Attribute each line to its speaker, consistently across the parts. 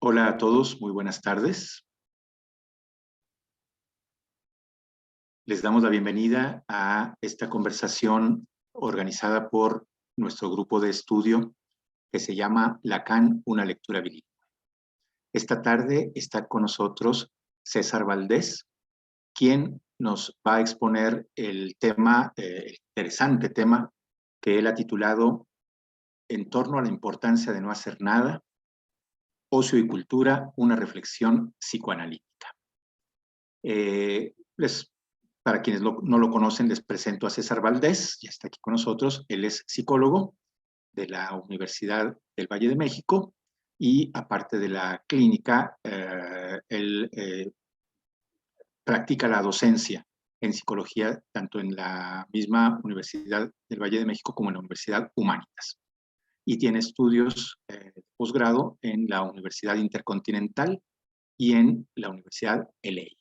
Speaker 1: Hola a todos, muy buenas tardes. Les damos la bienvenida a esta conversación organizada por nuestro grupo de estudio que se llama Lacan, una lectura bilingüe. Esta tarde está con nosotros César Valdés, quien nos va a exponer el tema, el interesante tema que él ha titulado En torno a la importancia de no hacer nada, ocio y cultura, una reflexión psicoanalítica. Para quienes no lo conocen, les presento a César Valdés, ya está aquí con nosotros. Él es psicólogo de la Universidad del Valle de México y aparte de la clínica, él practica la docencia en psicología tanto en la misma Universidad del Valle de México como en la Universidad Humanitas. Y tiene estudios de posgrado en la Universidad Intercontinental y en la Universidad LEI.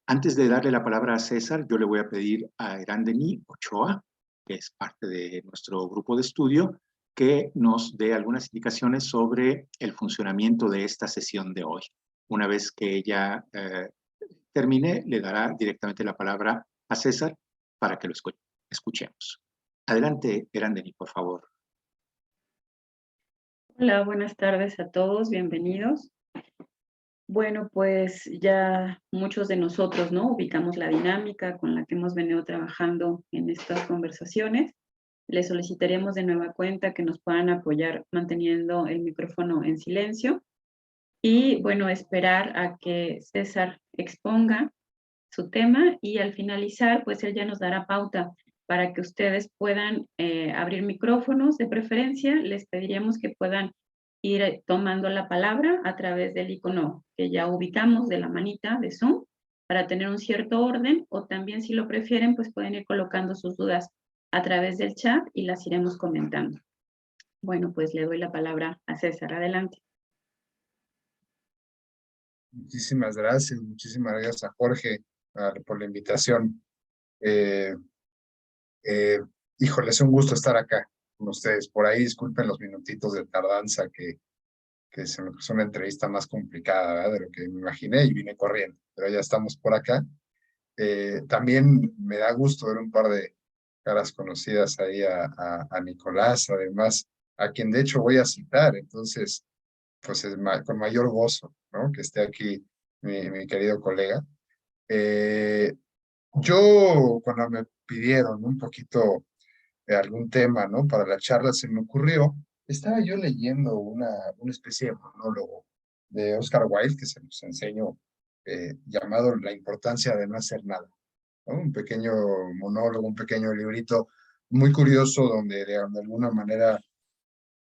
Speaker 1: Antes de darle la palabra a César, yo le voy a pedir a Erandeni Ochoa, que es parte de nuestro grupo de estudio, que nos dé algunas indicaciones sobre el funcionamiento de esta sesión de hoy. Una vez que ella termine, le dará directamente la palabra a César para que lo escuchemos. Adelante, Erandeni, por favor.
Speaker 2: Hola, buenas tardes a todos, bienvenidos. Bueno, pues ya muchos de nosotros, ¿no? Ubicamos la dinámica con la que hemos venido trabajando en estas conversaciones. Les solicitaremos de nueva cuenta que nos puedan apoyar manteniendo el micrófono en silencio y, bueno, esperar a que César exponga su tema y al finalizar, pues él ya nos dará pauta para que ustedes puedan abrir micrófonos. De preferencia, les pediríamos que puedan ir tomando la palabra a través del icono que ya ubicamos de la manita de Zoom para tener un cierto orden, o también si lo prefieren, pues pueden ir colocando sus dudas a través del chat y las iremos comentando. Bueno, pues le doy la palabra a César. Adelante.
Speaker 3: Muchísimas gracias a Jorge por la invitación. Híjole, es un gusto estar acá con ustedes. Por ahí disculpen los minutitos de tardanza que se me puso una entrevista más complicada, ¿verdad? De lo que me imaginé y vine corriendo, pero ya estamos por acá. También me da gusto ver un par de caras conocidas ahí a Nicolás, además, a quien de hecho voy a citar, entonces, pues es con mayor gozo, ¿no? Que esté aquí mi querido colega. Yo, cuando me pidieron un poquito algún tema, ¿no? Para la charla se me ocurrió, estaba yo leyendo una especie de monólogo de Oscar Wilde que se nos enseñó, llamado La importancia de no hacer nada, ¿no? Un pequeño monólogo, un pequeño librito muy curioso donde de alguna manera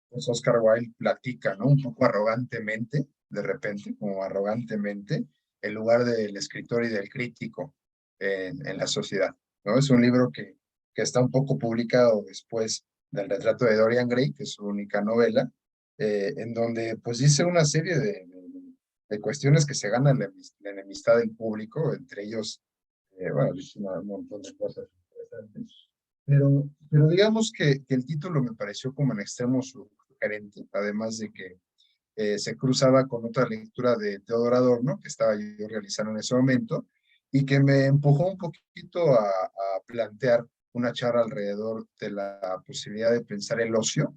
Speaker 3: pues Oscar Wilde platica, ¿no? Un poco arrogantemente, de repente, como arrogantemente, el lugar del escritor y del crítico en la sociedad, ¿no? Es un libro que está un poco publicado después del retrato de Dorian Gray, que es su única novela, en donde pues dice una serie de cuestiones que se ganan la enemistad del público, entre ellos, bueno, dice un montón de cosas interesantes. Pero digamos que el título me pareció como en extremo sugerente, además de que se cruzaba con otra lectura de Teodoro Adorno que estaba yo realizando en ese momento y que me empujó un poquito a plantear una charla alrededor de la posibilidad de pensar el ocio.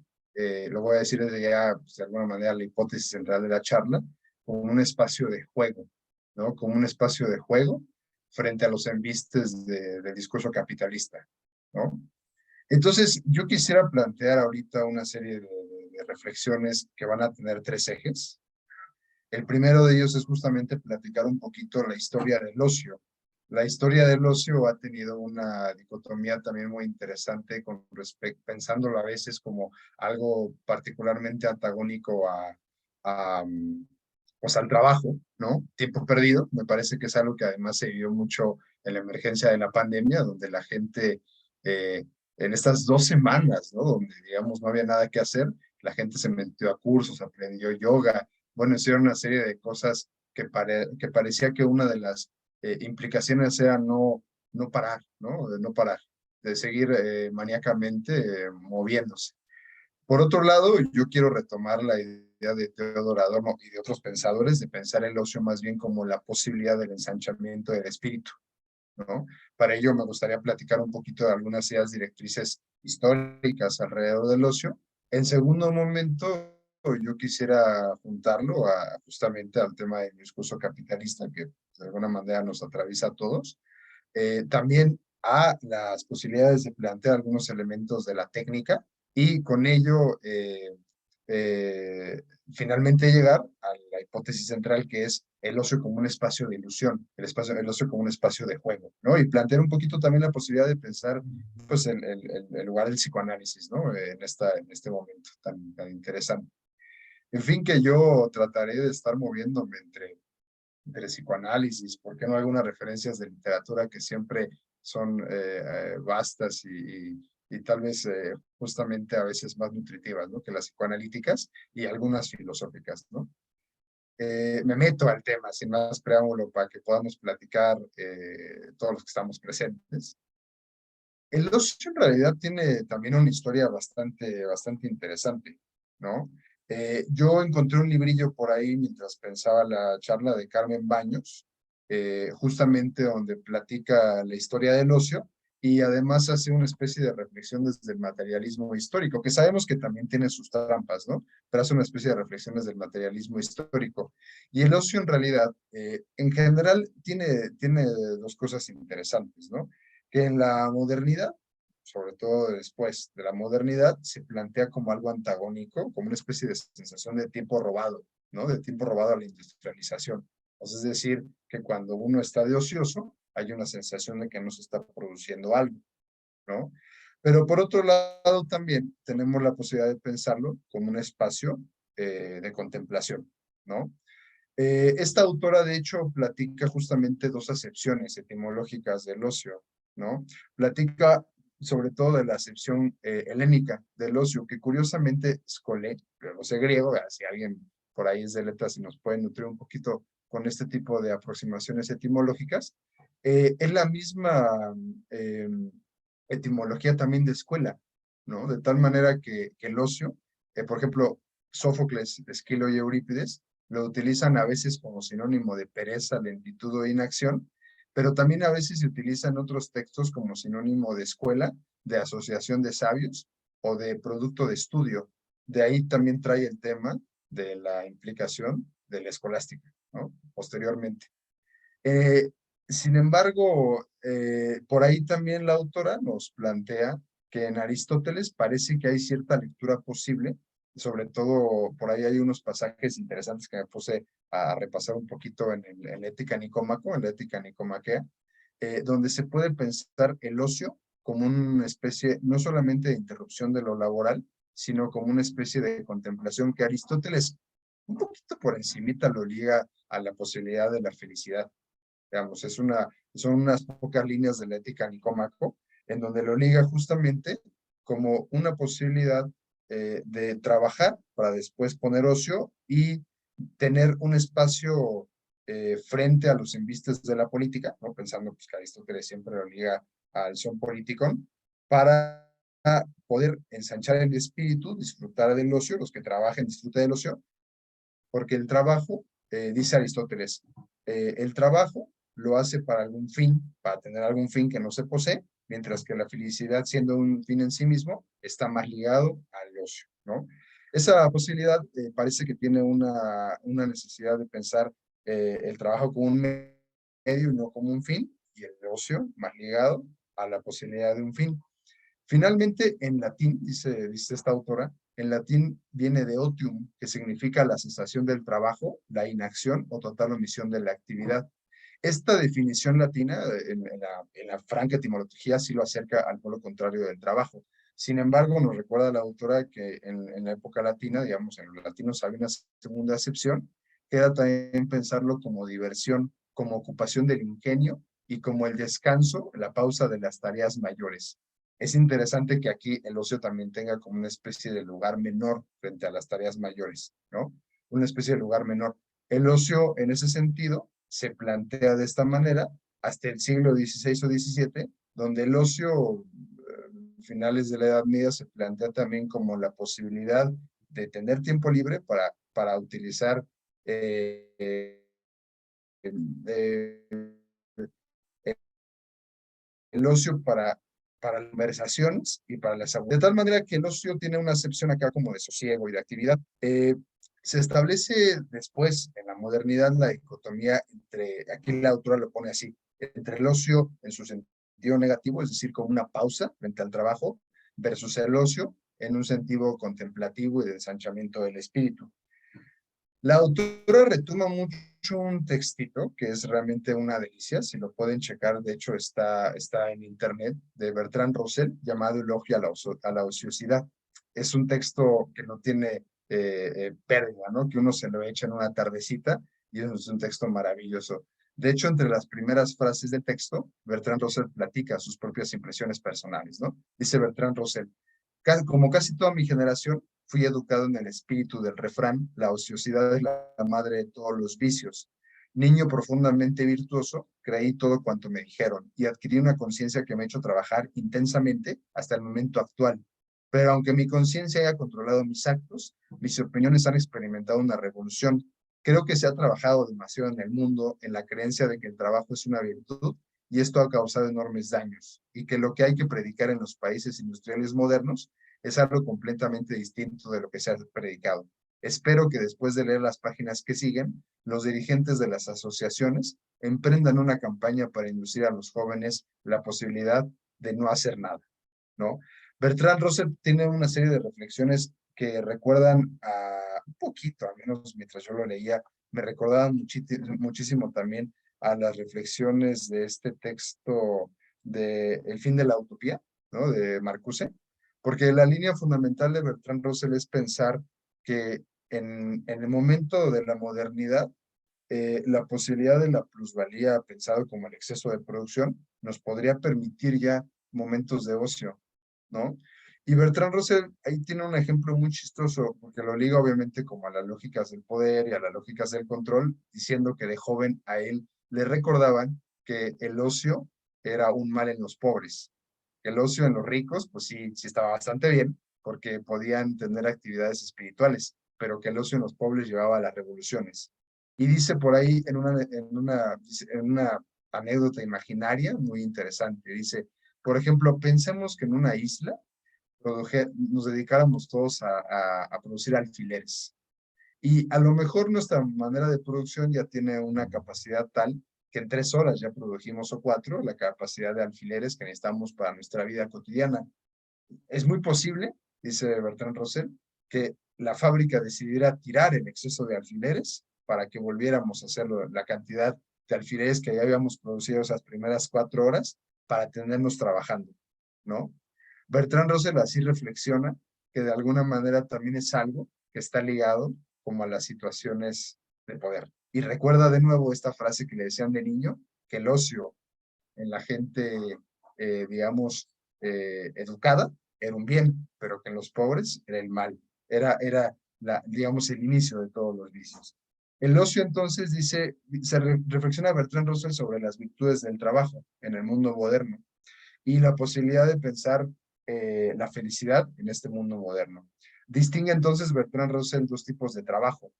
Speaker 3: Lo voy a decir desde ya, pues, de alguna manera, la hipótesis central de la charla, como un espacio de juego, ¿no? Como un espacio de juego frente a los embistes del discurso capitalista, ¿no? Entonces, yo quisiera plantear ahorita una serie de reflexiones que van a tener tres ejes. El primero de ellos es justamente platicar un poquito la historia del ocio. La historia del ocio ha tenido una dicotomía también muy interesante con pensándolo a veces como algo particularmente antagónico pues al trabajo, ¿no? Tiempo perdido, me parece que es algo que además se vio mucho en la emergencia de la pandemia, donde la gente en estas 2 semanas, ¿no? Donde, digamos, no había nada que hacer, la gente se metió a cursos, aprendió yoga, bueno, hicieron una serie de cosas que parecía que una de las implicaciones era no parar, ¿no? De no parar, de seguir maníacamente moviéndose. Por otro lado, yo quiero retomar la idea de Teodoro Adorno y de otros pensadores de pensar el ocio más bien como la posibilidad del ensanchamiento del espíritu, ¿no? Para ello me gustaría platicar un poquito de algunas ideas directrices históricas alrededor del ocio. En segundo momento, yo quisiera juntarlo justamente al tema del discurso capitalista, que de alguna manera nos atraviesa a todos. También a las posibilidades de plantear algunos elementos de la técnica y con ello finalmente llegar a la hipótesis central, que es el ocio como un espacio de ilusión, el ocio como un espacio de juego, ¿no? Y plantear un poquito también la posibilidad de pensar pues el lugar del psicoanálisis, ¿no? En este momento tan interesante. En fin, que yo trataré de estar moviéndome entre psicoanálisis, ¿por qué no algunas referencias de literatura que siempre son vastas y tal vez justamente a veces más nutritivas, ¿no? Que las psicoanalíticas y algunas filosóficas, ¿no? Me meto al tema sin más preámbulo para que podamos platicar todos los que estamos presentes. El ocio en realidad tiene también una historia bastante interesante, ¿no? Yo encontré un librillo por ahí mientras pensaba la charla de Carmen Baños, justamente donde platica la historia del ocio y además hace una especie de reflexión desde el materialismo histórico, que sabemos que también tiene sus trampas, ¿no? Pero hace una especie de reflexiones del materialismo histórico. Y el ocio en realidad, en general, tiene dos cosas interesantes, ¿no? Que en la modernidad, sobre todo después de la modernidad, se plantea como algo antagónico, como una especie de sensación de tiempo robado, ¿no? De tiempo robado a la industrialización. Es decir, que cuando uno está de ocioso, hay una sensación de que no se está produciendo algo, ¿no? Pero por otro lado también tenemos la posibilidad de pensarlo como un espacio de contemplación, ¿no? Esta autora, de hecho, platica justamente dos acepciones etimológicas del ocio, ¿no? Platica sobre todo de la acepción helénica del ocio, que curiosamente Scolé, no sé griego, si alguien por ahí es de letras y nos puede nutrir un poquito con este tipo de aproximaciones etimológicas, es la misma eh, etimología también de escuela, ¿no? De tal manera que el ocio, por ejemplo, Sófocles, Esquilo y Eurípides, lo utilizan a veces como sinónimo de pereza, lentitud o inacción, pero también a veces se utiliza en otros textos como sinónimo de escuela, de asociación de sabios o de producto de estudio. De ahí también trae el tema de la implicación de la escolástica, ¿no? Posteriormente. Eh, Sin embargo, por ahí también la autora nos plantea que en Aristóteles parece que hay cierta lectura posible, sobre todo por ahí hay unos pasajes interesantes que me puse a repasar un poquito en la Ética Nicómaco, en la Ética Nicomaquea, donde se puede pensar el ocio como una especie no solamente de interrupción de lo laboral, sino como una especie de contemplación que Aristóteles un poquito por encimita lo liga a la posibilidad de la felicidad. Digamos, son unas pocas líneas de la Ética Nicómaco, en donde lo liga justamente como una posibilidad de trabajar para después poner ocio y tener un espacio frente a los embistes de la política, ¿no? Pensando pues, que Aristóteles siempre lo liga al son politikon, para poder ensanchar el espíritu, disfrutar del ocio, los que trabajen disfruten del ocio, porque el trabajo, dice Aristóteles, el trabajo lo hace para algún fin, para tener algún fin que no se posee, mientras que la felicidad, siendo un fin en sí mismo, está más ligado al ocio, ¿no? Esa posibilidad parece que tiene una necesidad de pensar el trabajo como un medio y no como un fin, y el ocio más ligado a la posibilidad de un fin. Finalmente, en latín, dice esta autora, en latín viene de otium, que significa la cesación del trabajo, la inacción o total omisión de la actividad. Esta definición latina, en la franca etimología, sí lo acerca al polo contrario del trabajo. Sin embargo, nos recuerda la autora que en la época latina, digamos, en los latinos había una segunda acepción, que era también pensarlo como diversión, como ocupación del ingenio y como el descanso, la pausa de las tareas mayores. Es interesante que aquí el ocio también tenga como una especie de lugar menor frente a las tareas mayores, ¿no? Una especie de lugar menor. El ocio, en ese sentido, se plantea de esta manera hasta el siglo XVI o XVII, donde el ocio, finales de la Edad Media, se plantea también como la posibilidad de tener tiempo libre para para utilizar el ocio para las conversaciones y para la salud. De tal manera que el ocio tiene una acepción acá como de sosiego y de actividad. Se establece después en la modernidad la dicotomía entre, aquí la autora lo pone así, entre el ocio en su sentido negativo, es decir, como una pausa frente al trabajo, versus el ocio en un sentido contemplativo y de ensanchamiento del espíritu. La autora retoma mucho un textito que es realmente una delicia, si lo pueden checar, de hecho está en internet, de Bertrand Russell, llamado Elogio a la ociosidad. Es un texto que no tiene pérdida, ¿no? Que uno se lo echa en una tardecita y es un texto maravilloso. De hecho, entre las primeras frases del texto, Bertrand Russell platica sus propias impresiones personales, ¿no? Dice Bertrand Russell, como casi toda mi generación, fui educado en el espíritu del refrán, la ociosidad es la madre de todos los vicios. Niño profundamente virtuoso, creí todo cuanto me dijeron y adquirí una conciencia que me ha hecho trabajar intensamente hasta el momento actual. Pero aunque mi conciencia haya controlado mis actos, mis opiniones han experimentado una revolución. Creo que se ha trabajado demasiado en el mundo en la creencia de que el trabajo es una virtud y esto ha causado enormes daños y que lo que hay que predicar en los países industriales modernos es algo completamente distinto de lo que se ha predicado. Espero que después de leer las páginas que siguen, los dirigentes de las asociaciones emprendan una campaña para inducir a los jóvenes la posibilidad de no hacer nada, ¿no? Bertrand Russell tiene una serie de reflexiones que recuerdan a un poquito, al menos mientras yo lo leía, me recordaban muchísimo también a las reflexiones de este texto de El fin de la utopía, ¿no? De Marcuse, porque la línea fundamental de Bertrand Russell es pensar que en el momento de la modernidad, la posibilidad de la plusvalía, pensado como el exceso de producción, nos podría permitir ya momentos de ocio, ¿no? Y Bertrand Russell ahí tiene un ejemplo muy chistoso, porque lo liga obviamente como a las lógicas del poder y a las lógicas del control, diciendo que de joven a él le recordaban que el ocio era un mal en los pobres. El ocio en los ricos, pues sí, sí estaba bastante bien, porque podían tener actividades espirituales, pero que el ocio en los pobres llevaba a las revoluciones. Y dice por ahí en una anécdota imaginaria muy interesante, dice, por ejemplo, pensemos que en una isla nos dedicáramos todos a producir alfileres. Y a lo mejor nuestra manera de producción ya tiene una capacidad tal que en 3 horas ya produjimos o 4 la capacidad de alfileres que necesitamos para nuestra vida cotidiana. Es muy posible, dice Bertrand Russell, que la fábrica decidiera tirar el exceso de alfileres para que volviéramos a hacer la cantidad de alfileres que ya habíamos producido esas primeras 4 horas para tenernos trabajando, ¿no? Bertrand Russell así reflexiona que de alguna manera también es algo que está ligado como a las situaciones de poder. Y recuerda de nuevo esta frase que le decían de niño, que el ocio en la gente, digamos, educada era un bien, pero que en los pobres era el mal. Era digamos, el inicio de todos los vicios. El ocio entonces dice, reflexiona Bertrand Russell sobre las virtudes del trabajo en el mundo moderno y la posibilidad de pensar la felicidad en este mundo moderno. Distingue entonces Bertrand Russell 2 tipos de trabajo,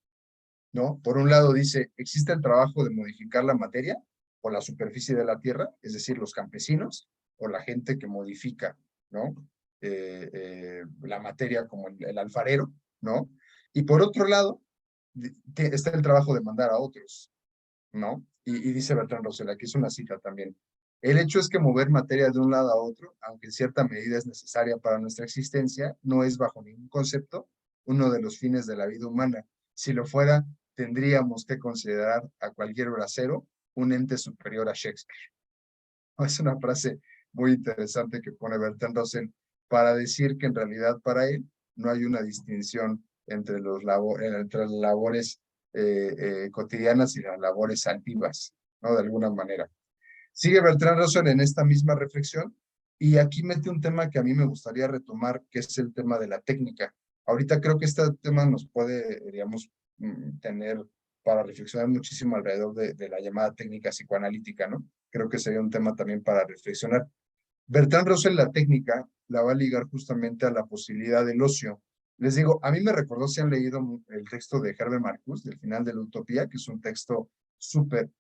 Speaker 3: ¿no? Por un lado dice, existe el trabajo de modificar la materia o la superficie de la tierra, es decir, los campesinos o la gente que modifica, ¿no? La materia como el alfarero, ¿no? Y por otro lado, está el trabajo de mandar a otros, ¿no? Y dice Bertrand Russell, aquí es una cita también. El hecho es que mover materia de un lado a otro, aunque en cierta medida es necesaria para nuestra existencia, no es bajo ningún concepto uno de los fines de la vida humana. Si lo fuera, tendríamos que considerar a cualquier bracero un ente superior a Shakespeare. Es una frase muy interesante que pone Bertrand Russell para decir que en realidad para él no hay una distinción entre entre las labores cotidianas y las labores altivas, ¿no? De alguna manera. Sigue Bertrand Russell en esta misma reflexión y aquí mete un tema que a mí me gustaría retomar, que es el tema de la técnica. Ahorita creo que este tema nos puede, digamos, tener para reflexionar muchísimo alrededor de la llamada técnica psicoanalítica, ¿no? Creo que sería un tema también para reflexionar. Bertrand Russell la técnica la va a ligar justamente a la posibilidad del ocio Les digo, a mí me recordó, si han leído el texto de Herbert Marcuse, del final de la Utopía, que es un texto súper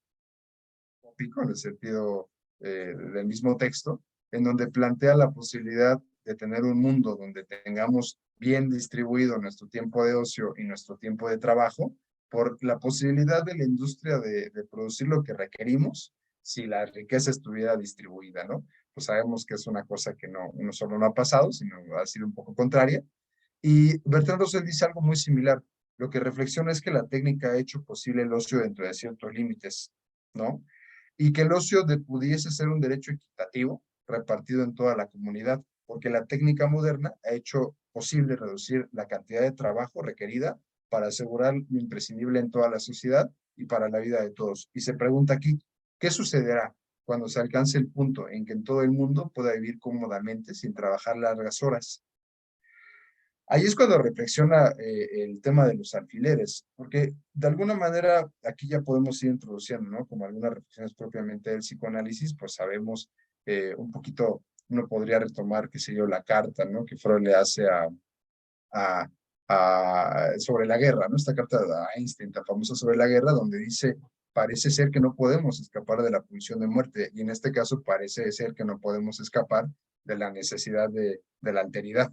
Speaker 3: utópico en el sentido del mismo texto, en donde plantea la posibilidad de tener un mundo donde tengamos bien distribuido nuestro tiempo de ocio y nuestro tiempo de trabajo, por la posibilidad de la industria de producir lo que requerimos si la riqueza estuviera distribuida, ¿no? Pues sabemos que es una cosa que no solo no ha pasado, sino ha sido un poco contraria. Y Bertrand Russell dice algo muy similar. Lo que reflexiona es que la técnica ha hecho posible el ocio dentro de ciertos límites, ¿no? Y que el ocio pudiese ser un derecho equitativo repartido en toda la comunidad, porque la técnica moderna ha hecho posible reducir la cantidad de trabajo requerida para asegurar lo imprescindible en toda la sociedad y para la vida de todos. Y se pregunta aquí, ¿qué sucederá cuando se alcance el punto en que en todo el mundo pueda vivir cómodamente sin trabajar largas horas? Ahí es cuando reflexiona el tema de los alfileres, porque de alguna manera aquí ya podemos ir introduciendo, ¿no? Como algunas reflexiones propiamente del psicoanálisis, pues sabemos un poquito, uno podría retomar, qué sé yo, la carta, ¿no? Que Freud le hace a, sobre la guerra, ¿no? Esta carta de Einstein, tan famosa sobre la guerra, donde dice, parece ser que no podemos escapar de la pulsión de muerte, y en este caso parece ser que no podemos escapar de la necesidad de la alteridad.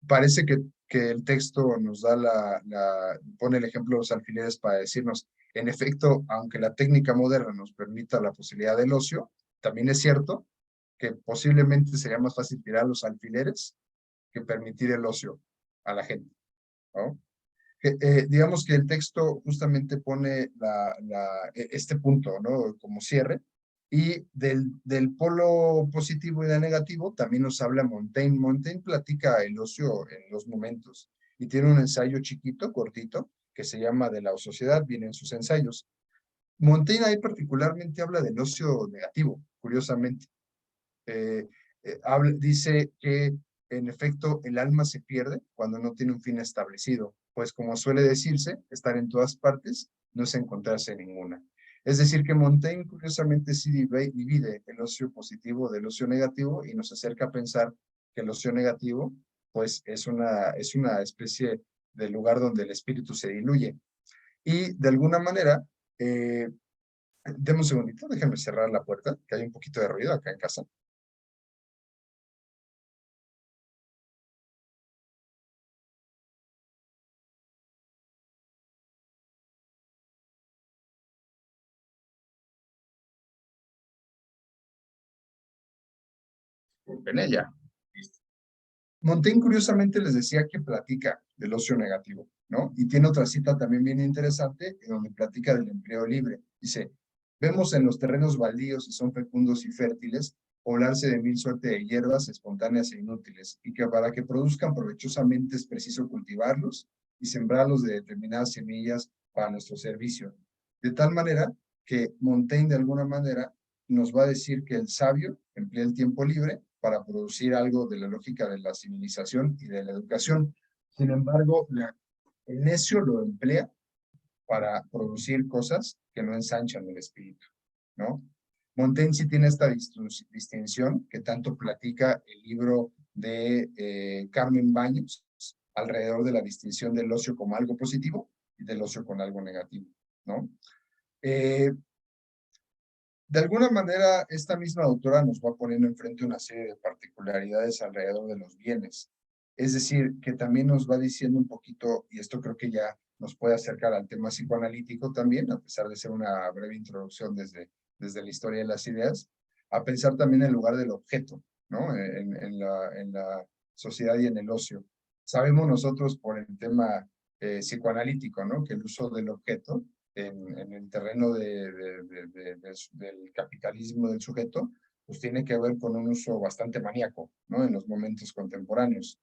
Speaker 3: Parece que el texto nos da pone el ejemplo de los alfileres para decirnos, en efecto, aunque la técnica moderna nos permita la posibilidad del ocio, también es cierto que posiblemente sería más fácil tirar los alfileres que permitir el ocio a la gente, ¿no? Digamos que el texto justamente pone este punto, ¿no? Como cierre, y del polo positivo y del negativo también nos habla Montaigne. Montaigne platica el ocio en dos momentos y tiene un ensayo chiquito, cortito, que se llama De la sociedad, vienen sus ensayos. Montaigne ahí particularmente habla del ocio negativo, curiosamente. Dice que en efecto el alma se pierde cuando no tiene un fin establecido, pues como suele decirse, estar en todas partes no es encontrarse en ninguna. Es decir, que Montaigne curiosamente sí divide el ocio positivo del ocio negativo y nos acerca a pensar que el ocio negativo pues es una especie de lugar donde el espíritu se diluye. Y de alguna manera, deme un segundito, déjenme cerrar la puerta, que hay un poquito de ruido acá en casa. En ella. Montaigne curiosamente les decía que platica del ocio negativo, ¿no? Y tiene otra cita también bien interesante en donde platica del empleo libre. Dice, vemos en los terrenos baldíos, y son fecundos y fértiles, poblarse de mil suerte de hierbas espontáneas e inútiles, y que para que produzcan provechosamente es preciso cultivarlos y sembrarlos de determinadas semillas para nuestro servicio. De tal manera que Montaigne de alguna manera nos va a decir que el sabio emplea el tiempo libre para producir algo de la lógica de la civilización y de la educación. Sin embargo, el necio lo emplea para producir cosas que no ensanchan el espíritu, ¿no? Montaigne sí tiene esta distinción que tanto platica el libro de Carmen Baños alrededor de la distinción del ocio como algo positivo y del ocio con algo negativo, ¿no? De alguna manera, esta misma autora nos va poniendo enfrente una serie de particularidades alrededor de los bienes. Es decir, que también nos va diciendo un poquito, y esto creo que ya nos puede acercar al tema psicoanalítico también, a pesar de ser una breve introducción desde la historia de las ideas, a pensar también en el lugar del objeto, ¿no? En la sociedad y en el ocio. Sabemos nosotros por el tema psicoanalítico, ¿no? Que el uso del objeto en el terreno del capitalismo del sujeto, pues tiene que ver con un uso bastante maníaco, ¿no? En los momentos contemporáneos.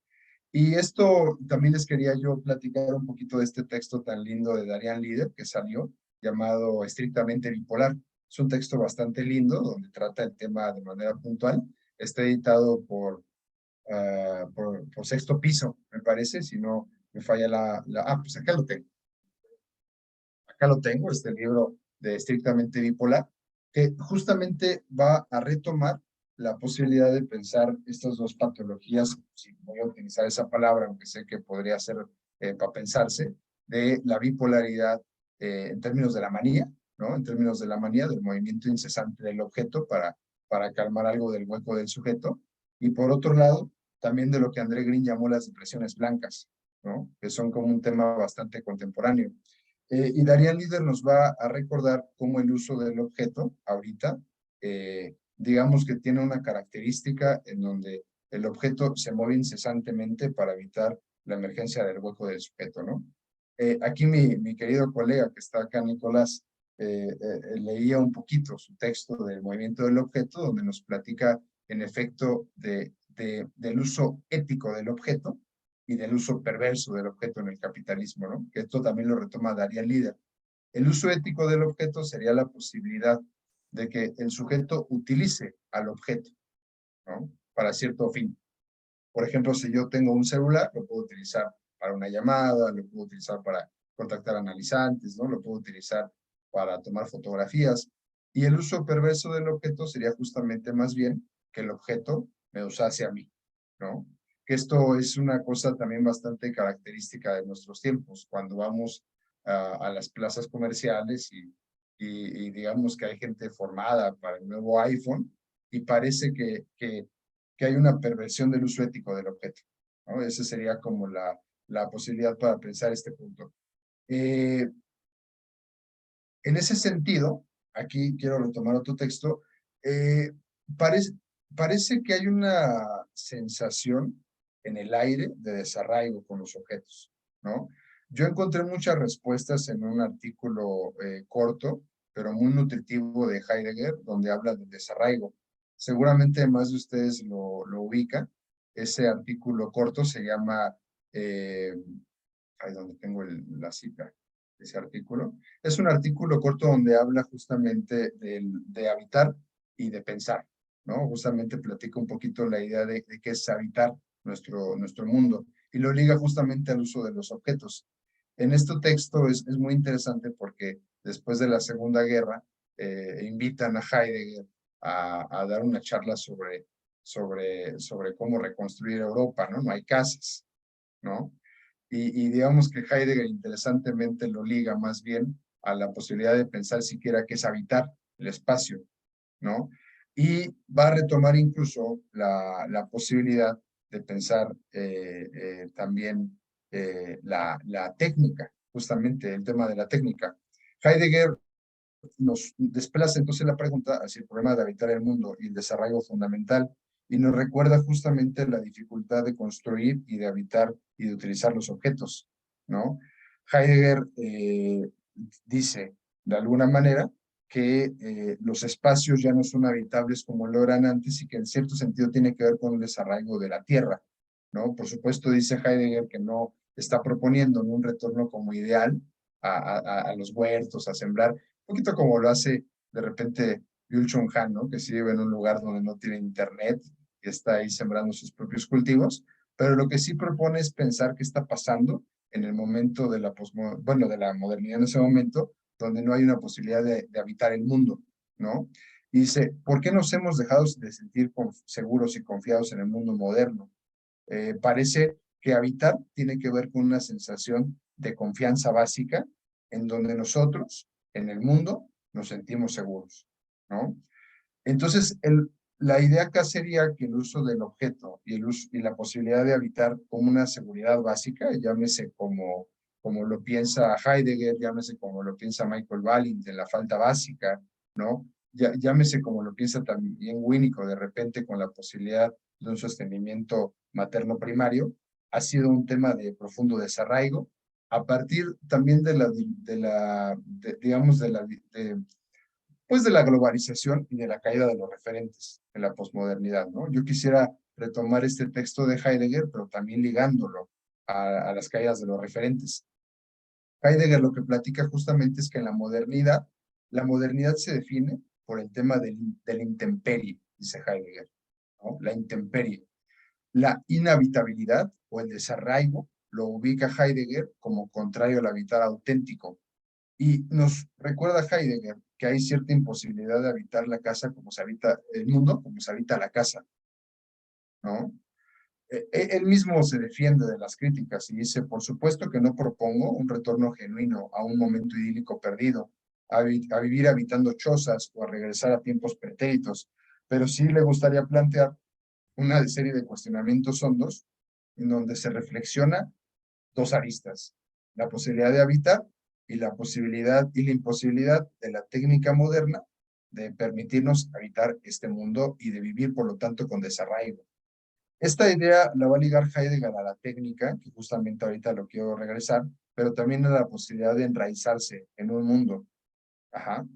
Speaker 3: Y esto también les quería yo platicar un poquito de este texto tan lindo de Darian Lieder que salió, llamado Estrictamente Bipolar. Es un texto bastante lindo, donde trata el tema de manera puntual. Está editado por Sexto Piso, me parece, si no me falla pues acá lo tengo. Acá lo tengo, este libro de Estrictamente Bipolar, que justamente va a retomar la posibilidad de pensar estas dos patologías, si voy a utilizar esa palabra, aunque sé que podría ser para pensarse, de la bipolaridad en términos de la manía, ¿no? En términos de la manía, del movimiento incesante del objeto para calmar algo del hueco del sujeto. Y por otro lado, también de lo que André Green llamó las depresiones blancas, ¿no? Que son como un tema bastante contemporáneo. Y Darian Líder nos va a recordar cómo el uso del objeto ahorita, digamos que tiene una característica en donde el objeto se mueve incesantemente para evitar la emergencia del hueco del sujeto, ¿no? Aquí mi querido colega que está acá, Nicolás, leía un poquito su texto del movimiento del objeto, donde nos platica en efecto del uso ético del objeto y del uso perverso del objeto en el capitalismo, ¿no? Que esto también lo retoma Darian Líder. El uso ético del objeto sería la posibilidad de que el sujeto utilice al objeto, ¿no? Para cierto fin. Por ejemplo, si yo tengo un celular, lo puedo utilizar para una llamada, lo puedo utilizar para contactar analizantes, ¿no? Lo puedo utilizar para tomar fotografías. Y el uso perverso del objeto sería justamente más bien que el objeto me usase a mí, ¿no? Que esto es una cosa también bastante característica de nuestros tiempos, cuando vamos a las plazas comerciales y digamos que hay gente formada para el nuevo iPhone y parece que hay una perversión del uso ético del objeto, ¿no? Esa sería como la posibilidad para pensar este punto. En ese sentido, aquí quiero retomar otro texto, parece que hay una sensación en el aire de desarraigo con los objetos, ¿no? Yo encontré muchas respuestas en un artículo corto, pero muy nutritivo de Heidegger, donde habla del desarraigo. Seguramente más de ustedes lo ubican. Ese artículo corto se llama, ahí donde tengo la cita, ese artículo. Es un artículo corto donde habla justamente de habitar y de pensar, ¿no? Justamente platica un poquito la idea de qué es habitar nuestro mundo y lo liga justamente al uso de los objetos. En este texto es muy interesante porque después de la Segunda Guerra invitan a Heidegger a dar una charla sobre cómo reconstruir Europa, ¿no? No hay casas, ¿no? Y digamos que Heidegger interesantemente lo liga más bien a la posibilidad de pensar siquiera qué es habitar el espacio, ¿no? Y va a retomar incluso la posibilidad de pensar también la técnica, justamente el tema de la técnica. Heidegger nos desplaza entonces la pregunta hacia el problema de habitar el mundo y el desarrollo fundamental, y nos recuerda justamente la dificultad de construir y de habitar y de utilizar los objetos, ¿no? Heidegger dice, de alguna manera, que los espacios ya no son habitables como lo eran antes y que en cierto sentido tiene que ver con el desarraigo de la tierra, ¿no? Por supuesto, dice Heidegger que no está proponiendo un retorno como ideal a los huertos, a sembrar, poquito como lo hace de repente Byul Chul Han, ¿no? Que sí vive en un lugar donde no tiene internet y está ahí sembrando sus propios cultivos, pero lo que sí propone es pensar qué está pasando en el momento de de la modernidad en ese momento, donde no hay una posibilidad de habitar el mundo, ¿no? Y dice, ¿por qué nos hemos dejado de sentir seguros y confiados en el mundo moderno? Parece que habitar tiene que ver con una sensación de confianza básica en donde nosotros, en el mundo, nos sentimos seguros, ¿no? Entonces, la idea acá sería que el uso del objeto y la posibilidad de habitar como una seguridad básica, llámese como lo piensa Heidegger, llámese como lo piensa Michael Balint de la falta básica, ¿no? Llámese como lo piensa también Winnicott de repente con la posibilidad de un sostenimiento materno primario, ha sido un tema de profundo desarraigo, a partir también digamos, pues de la globalización y de la caída de los referentes en la posmodernidad, ¿no? Yo quisiera retomar este texto de Heidegger, pero también ligándolo a las caídas de los referentes. Heidegger lo que platica justamente es que en la modernidad se define por el tema del intemperie, dice Heidegger, ¿no? La intemperie. La inhabitabilidad o el desarraigo lo ubica Heidegger como contrario al habitar auténtico. Y nos recuerda Heidegger que hay cierta imposibilidad de habitar la casa como se habita el mundo, como se habita la casa, ¿no? Él mismo se defiende de las críticas y dice, por supuesto que no propongo un retorno genuino a un momento idílico perdido, a vivir habitando chozas o a regresar a tiempos pretéritos, pero sí le gustaría plantear una serie de cuestionamientos hondos en donde se reflexiona dos aristas, la posibilidad de habitar y la posibilidad y la imposibilidad de la técnica moderna de permitirnos habitar este mundo y de vivir, por lo tanto, con desarraigo. Esta idea la va a ligar Heidegger a la técnica, que justamente ahorita lo quiero regresar, pero también a la posibilidad de enraizarse en un mundo. Ajá.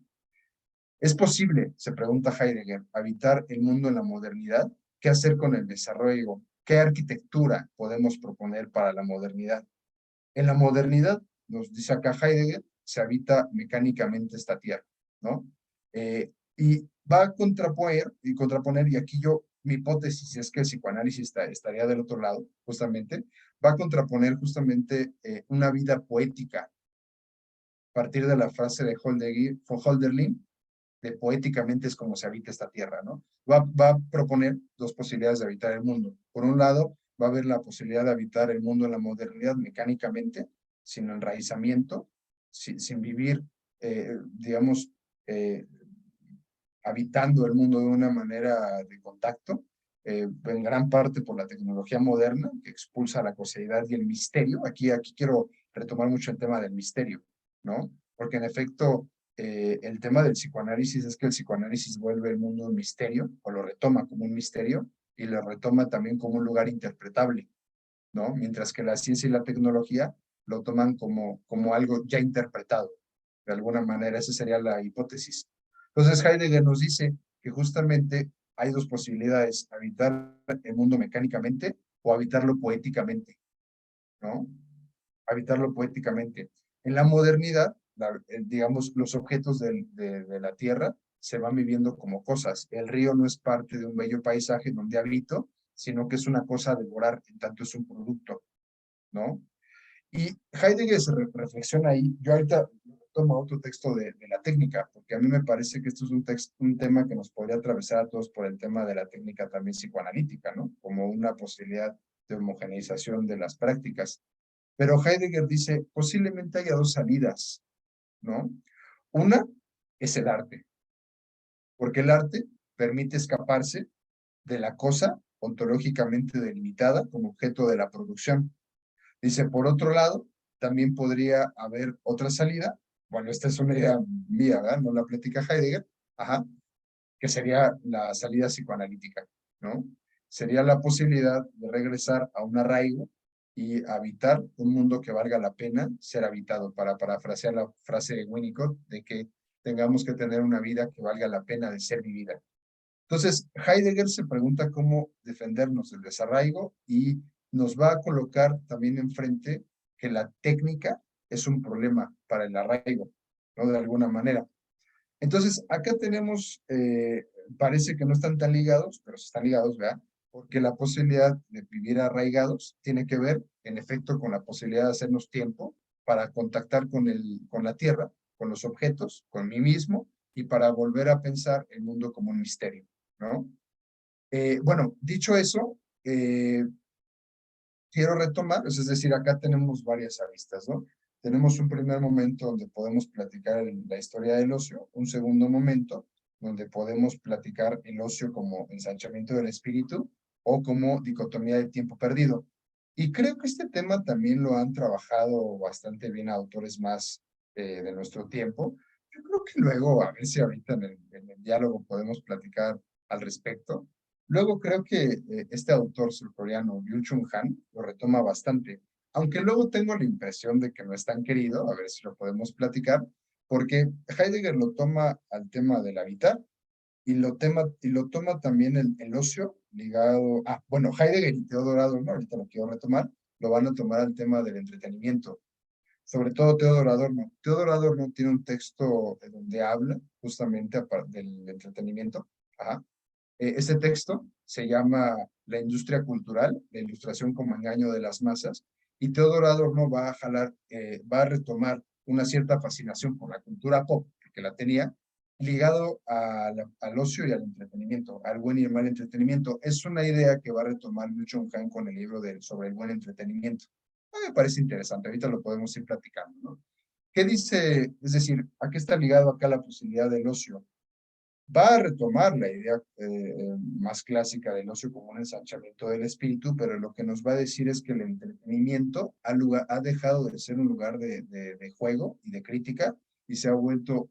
Speaker 3: ¿Es posible, se pregunta Heidegger, habitar el mundo en la modernidad? ¿Qué hacer con el desarrollo? ¿Qué arquitectura podemos proponer para la modernidad? En la modernidad, nos dice acá Heidegger, se habita mecánicamente esta tierra, ¿no? Y va a contraponer, y aquí yo, mi hipótesis es que el psicoanálisis estaría del otro lado, justamente, va a contraponer justamente una vida poética, a partir de la frase de Hölderlin, de poéticamente es como se habita esta tierra, ¿no? Va a proponer dos posibilidades de habitar el mundo. Por un lado, va a haber la posibilidad de habitar el mundo en la modernidad mecánicamente, sin enraizamiento, sin vivir, digamos, habitando el mundo de una manera de contacto, en gran parte por la tecnología moderna, que expulsa la coseidad y el misterio. Aquí quiero retomar mucho el tema del misterio, ¿no? Porque en efecto, el tema del psicoanálisis es que el psicoanálisis vuelve el mundo un misterio, o lo retoma como un misterio, y lo retoma también como un lugar interpretable, ¿no? Mientras que la ciencia y la tecnología lo toman como algo ya interpretado. De alguna manera, esa sería la hipótesis. Entonces, Heidegger nos dice que justamente hay dos posibilidades, habitar el mundo mecánicamente o habitarlo poéticamente, ¿no? Habitarlo poéticamente. En la modernidad, digamos, los objetos de la tierra se van viviendo como cosas. El río no es parte de un bello paisaje donde habito, sino que es una cosa a devorar, en tanto es un producto, ¿no? Y Heidegger se reflexiona ahí. Yo ahorita tomo otro texto de la técnica, porque a mí me parece que esto es un tema que nos podría atravesar a todos por el tema de la técnica también psicoanalítica, ¿no? Como una posibilidad de homogeneización de las prácticas. Pero Heidegger dice, posiblemente haya dos salidas, ¿no? Una es el arte, porque el arte permite escaparse de la cosa ontológicamente delimitada como objeto de la producción. Dice, por otro lado, también podría haber otra salida, bueno, esta es una idea mía, ¿verdad? No la platica Heidegger, ajá, que sería la salida psicoanalítica, ¿no? Sería la posibilidad de regresar a un arraigo y habitar un mundo que valga la pena ser habitado, para parafrasear la frase de Winnicott, de que tengamos que tener una vida que valga la pena de ser vivida. Entonces, Heidegger se pregunta cómo defendernos del desarraigo y nos va a colocar también enfrente que la técnica es un problema para el arraigo, ¿no? De alguna manera. Entonces, acá tenemos, parece que no están tan ligados, pero sí están ligados, ¿verdad? Porque la posibilidad de vivir arraigados tiene que ver, en efecto, con la posibilidad de hacernos tiempo para contactar con la tierra, con los objetos, con mí mismo, y para volver a pensar el mundo como un misterio, ¿no? Bueno, dicho eso, quiero retomar, es decir, acá tenemos varias aristas, ¿no? Tenemos un primer momento donde podemos platicar la historia del ocio, un segundo momento donde podemos platicar el ocio como ensanchamiento del espíritu o como dicotomía de tiempo perdido. Y creo que este tema también lo han trabajado bastante bien autores más de nuestro tiempo. Yo creo que luego, a ver si ahorita en el diálogo podemos platicar al respecto. Luego creo que este autor surcoreano, Byung-Chul Han, lo retoma bastante, aunque luego tengo la impresión de que no es tan querido, a ver si lo podemos platicar, porque Heidegger lo toma al tema del habitar y lo toma también el ocio ligado, bueno, Heidegger y Theodor Adorno, ahorita lo quiero retomar, lo van a tomar al tema del entretenimiento, sobre todo Theodor Adorno. Theodor Adorno tiene un texto donde habla justamente del entretenimiento, ajá. Este texto se llama La industria cultural, la ilustración como engaño de las masas, y Theodor Adorno va a retomar una cierta fascinación por la cultura pop, que la tenía, ligado al ocio y al entretenimiento, al buen y el mal entretenimiento. Es una idea que va a retomar Liu Chong-Han con el libro sobre el buen entretenimiento. Me parece interesante, ahorita lo podemos ir platicando, ¿no? ¿Qué dice? Es decir, ¿a qué está ligado acá la posibilidad del ocio? Va a retomar la idea más clásica del ocio como un ensanchamiento del espíritu, pero lo que nos va a decir es que el entretenimiento ha dejado de ser un lugar de juego y de crítica y se ha vuelto,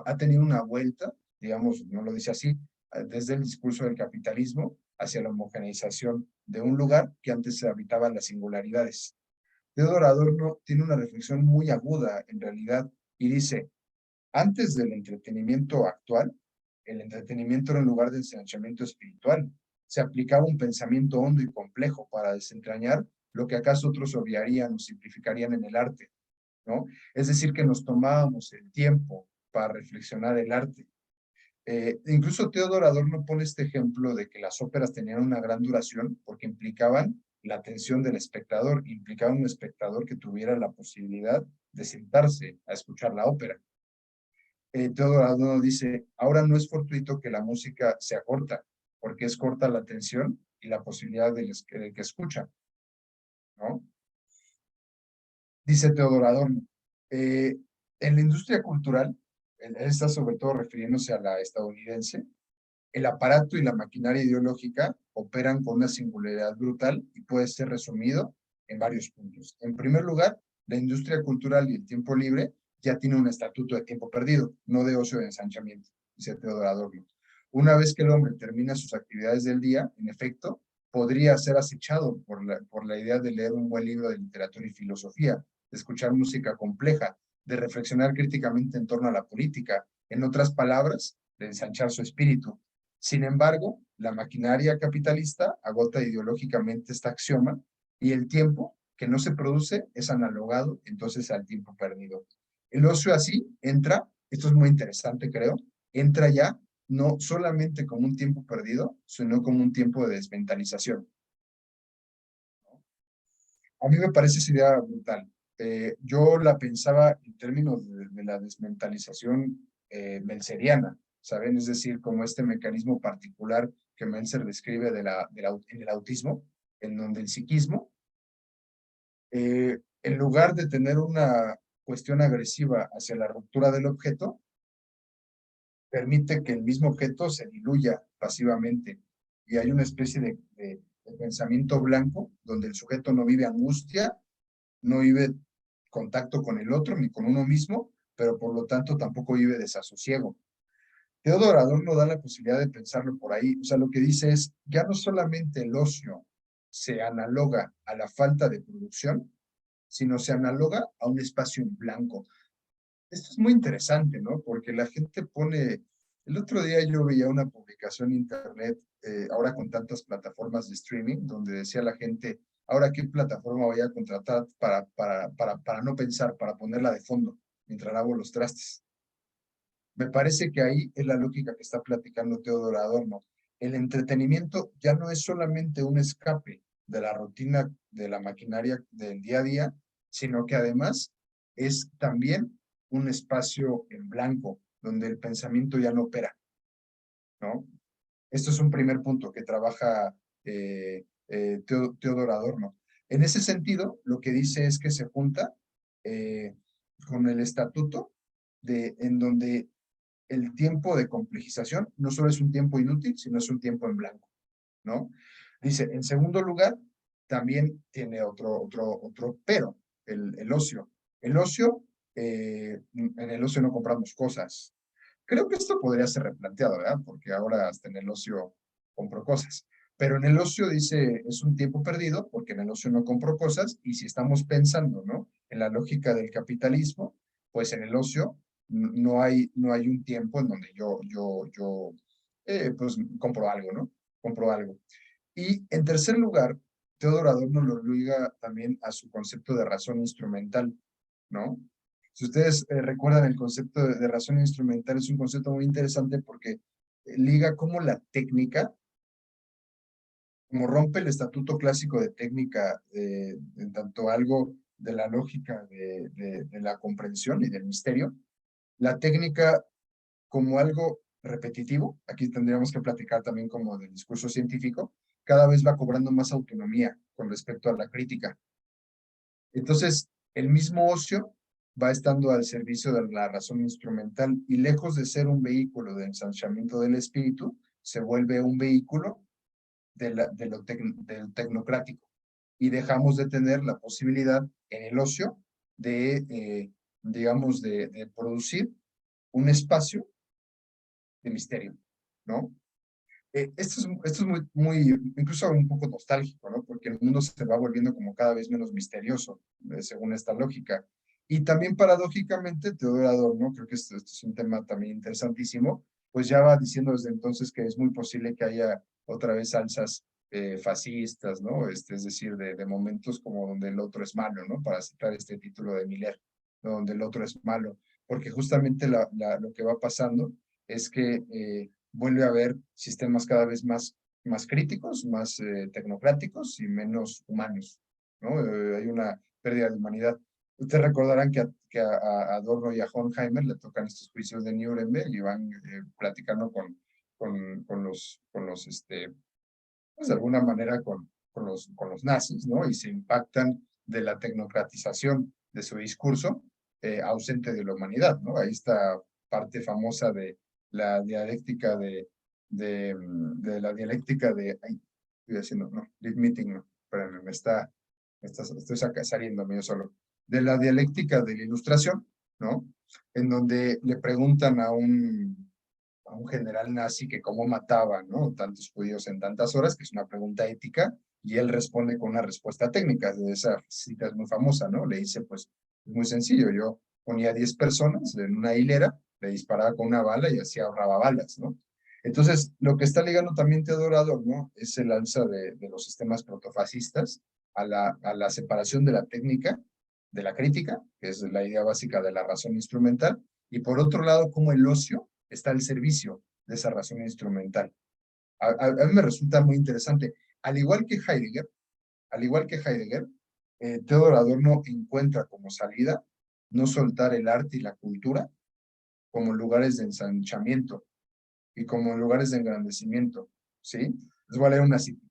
Speaker 3: ha tenido una vuelta, digamos, no lo dice así, desde el discurso del capitalismo hacia la homogeneización de un lugar que antes se habitaban las singularidades. Theodor Adorno tiene una reflexión muy aguda en realidad y dice, antes del entretenimiento actual, el entretenimiento era un lugar de ensanchamiento espiritual. Se aplicaba un pensamiento hondo y complejo para desentrañar lo que acaso otros obviarían o simplificarían en el arte, ¿no? Es decir, que nos tomábamos el tiempo para reflexionar el arte. Incluso Theodor Adorno pone este ejemplo de que las óperas tenían una gran duración porque implicaban la atención del espectador, implicaban un espectador que tuviera la posibilidad de sentarse a escuchar la ópera. Theodor Adorno dice, ahora no es fortuito que la música sea corta, porque es corta la atención y la posibilidad del que escucha, ¿no? Dice Theodor Adorno, en la industria cultural, él está sobre todo refiriéndose a la estadounidense, el aparato y la maquinaria ideológica operan con una singularidad brutal y puede ser resumido en varios puntos. En primer lugar, la industria cultural y el tiempo libre ya tiene un estatuto de tiempo perdido, no de ocio de ensanchamiento, dice Theodor Adorno. Una vez que el hombre termina sus actividades del día, en efecto, podría ser acechado por la idea de leer un buen libro de literatura y filosofía, de escuchar música compleja, de reflexionar críticamente en torno a la política, en otras palabras, de ensanchar su espíritu. Sin embargo, la maquinaria capitalista agota ideológicamente este axioma y el tiempo que no se produce es analogado entonces al tiempo perdido. El ocio así entra, esto es muy interesante creo, entra ya no solamente como un tiempo perdido, sino como un tiempo de desmentalización. A mí me parece esa idea brutal. Yo la pensaba en términos de la desmentalización melseriana, ¿saben? Es decir, como este mecanismo particular que Meltzer describe en el autismo, en donde el psiquismo, en lugar de tener una cuestión agresiva hacia la ruptura del objeto, permite que el mismo objeto se diluya pasivamente y hay una especie de pensamiento blanco donde el sujeto no vive angustia, no vive contacto con el otro ni con uno mismo, pero por lo tanto tampoco vive desasosiego. Theodor Adorno da la posibilidad de pensarlo por ahí. O sea, lo que dice es, ya no solamente el ocio se analoga a la falta de producción, sino se analoga a un espacio en blanco. Esto es muy interesante, ¿no? Porque la gente pone... El otro día yo veía una publicación en internet, ahora con tantas plataformas de streaming, donde decía la gente, ahora qué plataforma voy a contratar para no pensar, para ponerla de fondo mientras lavo los trastes. Me parece que ahí es la lógica que está platicando Theodor Adorno. El entretenimiento ya no es solamente un escape de la rutina de la maquinaria del día a día, sino que además es también un espacio en blanco donde el pensamiento ya no opera, ¿no? Esto es un primer punto que trabaja Theodor Adorno. En ese sentido, lo que dice es que se junta con el estatuto en donde el tiempo de complejización no solo es un tiempo inútil, sino es un tiempo en blanco, ¿no? Dice, en segundo lugar, también tiene otro pero, el ocio. El ocio, en el ocio no compramos cosas. Creo que esto podría ser replanteado, ¿verdad? Porque ahora hasta en el ocio compro cosas. Pero en el ocio dice, es un tiempo perdido, porque en el ocio no compro cosas, y si estamos pensando, ¿no? En la lógica del capitalismo, pues en el ocio no hay un tiempo en donde pues compro algo, ¿no? Compro algo. Y en tercer lugar, Theodor Adorno lo liga también a su concepto de razón instrumental, ¿no? Si ustedes recuerdan el concepto de razón instrumental, es un concepto muy interesante porque liga cómo la técnica, como rompe el estatuto clásico de técnica, en tanto algo de la lógica de la comprensión y del misterio, la técnica como algo repetitivo, aquí tendríamos que platicar también como del discurso científico, cada vez va cobrando más autonomía con respecto a la crítica. Entonces, el mismo ocio va estando al servicio de la razón instrumental y lejos de ser un vehículo de ensanchamiento del espíritu, se vuelve un vehículo del tecnocrático y dejamos de tener la posibilidad en el ocio de, digamos, de producir un espacio de misterio, ¿no? Esto es incluso un poco nostálgico, ¿no? Porque el mundo se va volviendo como cada vez menos misterioso, según esta lógica. Y también paradójicamente, Teodoro Adorno, creo que este es un tema también interesantísimo, pues ya va diciendo desde entonces que es muy posible que haya otra vez alzas fascistas, ¿no? Es decir, de momentos como donde el otro es malo, ¿no? Para citar este título de Miller, ¿no? Donde el otro es malo. Porque justamente lo que va pasando es que vuelve a haber sistemas cada vez más críticos, más tecnocráticos y menos humanos, ¿no? Hay una pérdida de humanidad. Ustedes recordarán que a Adorno y a Horkheimer le tocan estos juicios de Nuremberg y van platicando pues de alguna manera con los nazis, ¿no? Y se impactan de la tecnocratización de su discurso ausente de la humanidad, ¿no? Ahí está parte famosa de la dialéctica de la dialéctica de, ay, estoy haciendo, no, lead meeting, no, espérame, estoy saliendo medio solo, de la dialéctica de la ilustración, ¿no? En donde le preguntan a un general nazi que cómo mataba, ¿no? Tantos judíos en tantas horas, que es una pregunta ética, y él responde con una respuesta técnica. Esa cita es muy famosa, ¿no? Le dice, pues, es muy sencillo, yo ponía 10 personas en una hilera, le disparaba con una bala y así ahorraba balas, ¿no? Entonces, lo que está ligando también Teodoro Adorno es el alza de los sistemas protofascistas a la separación de la técnica, de la crítica, que es la idea básica de la razón instrumental, y por otro lado, como el ocio está al servicio de esa razón instrumental. A mí me resulta muy interesante. Al igual que Heidegger, Theodor Adorno encuentra como salida no soltar el arte y la cultura como lugares de ensanchamiento y como lugares de engrandecimiento, ¿sí? Les voy a leer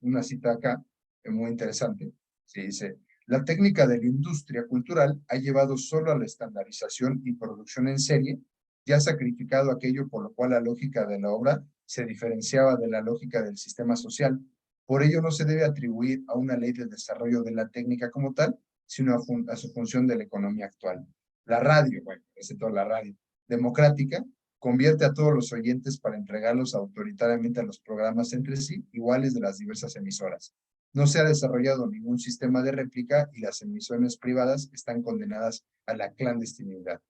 Speaker 3: una cita acá muy interesante. Sí, dice, la técnica de la industria cultural ha llevado solo a la estandarización y producción en serie y ha sacrificado aquello por lo cual la lógica de la obra se diferenciaba de la lógica del sistema social. Por ello no se debe atribuir a una ley del desarrollo de la técnica como tal, sino a su función de la economía actual. La radio, bueno, excepto la radio, democrática, convierte a todos los oyentes para entregarlos autoritariamente a los programas entre sí iguales de las diversas emisoras. No se ha desarrollado ningún sistema de réplica y las emisiones privadas están condenadas a la clandestinidad.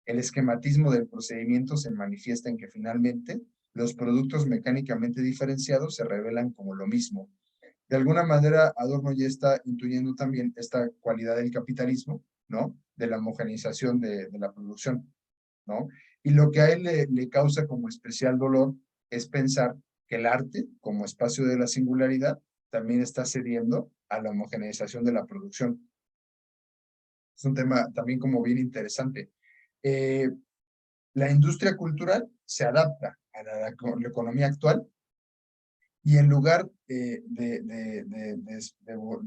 Speaker 3: El esquematismo del procedimiento se manifiesta en que finalmente los productos mecánicamente diferenciados se revelan como lo mismo. De alguna manera, Adorno ya está intuyendo también esta cualidad del capitalismo, ¿no? De la homogeneización de la producción, ¿no? Y lo que a él le causa como especial dolor es pensar que el arte, como espacio de la singularidad, también está cediendo a la homogeneización de la producción. Es un tema también como bien interesante. La industria cultural se adapta a la economía actual y en lugar de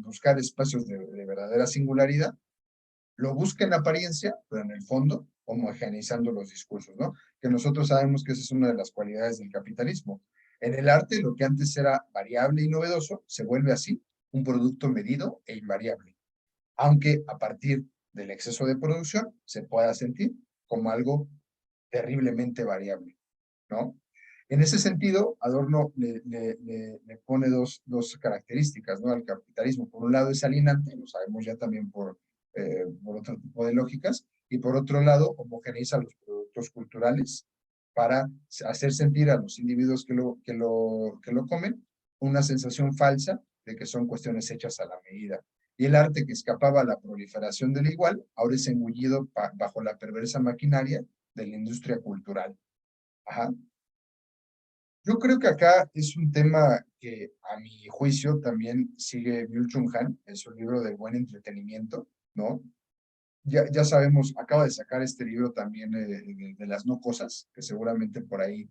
Speaker 3: buscar espacios de verdadera singularidad, lo busca en apariencia, pero en el fondo homogeneizando los discursos, ¿no? Que nosotros sabemos que esa es una de las cualidades del capitalismo. En el arte, lo que antes era variable y novedoso, se vuelve así un producto medido e invariable, aunque a partir del exceso de producción se pueda sentir como algo terriblemente variable, ¿no? En ese sentido, Adorno le pone dos características, ¿no? Al capitalismo. Por un lado es alienante, lo sabemos ya también por otro tipo de lógicas, y por otro lado homogeneiza los productos culturales para hacer sentir a los individuos que lo comen una sensación falsa de que son cuestiones hechas a la medida. Y el arte que escapaba a la proliferación del igual, ahora es engullido bajo la perversa maquinaria de la industria cultural. Ajá. Yo creo que acá es un tema que a mi juicio también sigue Byung-Chul Han en su libro del buen entretenimiento, ¿no? ya sabemos, acaba de sacar este libro también de las no cosas, que seguramente por ahí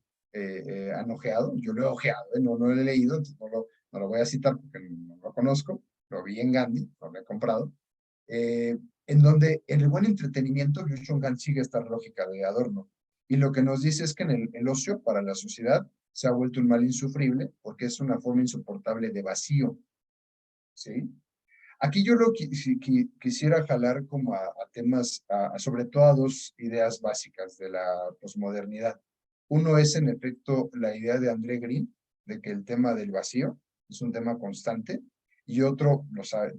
Speaker 3: han ojeado. Yo lo he ojeado, no lo he leído, entonces no lo voy a citar porque no lo conozco. Lo vi en Gandhi, lo he comprado. En donde en el buen entretenimiento, Byung Chul Han sigue esta lógica de Adorno. Y lo que nos dice es que en el ocio para la sociedad se ha vuelto un mal insufrible porque es una forma insoportable de vacío. ¿Sí? Aquí yo quisiera jalar como a temas, sobre todo a dos ideas básicas de la posmodernidad. Uno es, en efecto, la idea de André Green, de que el tema del vacío es un tema constante, y otro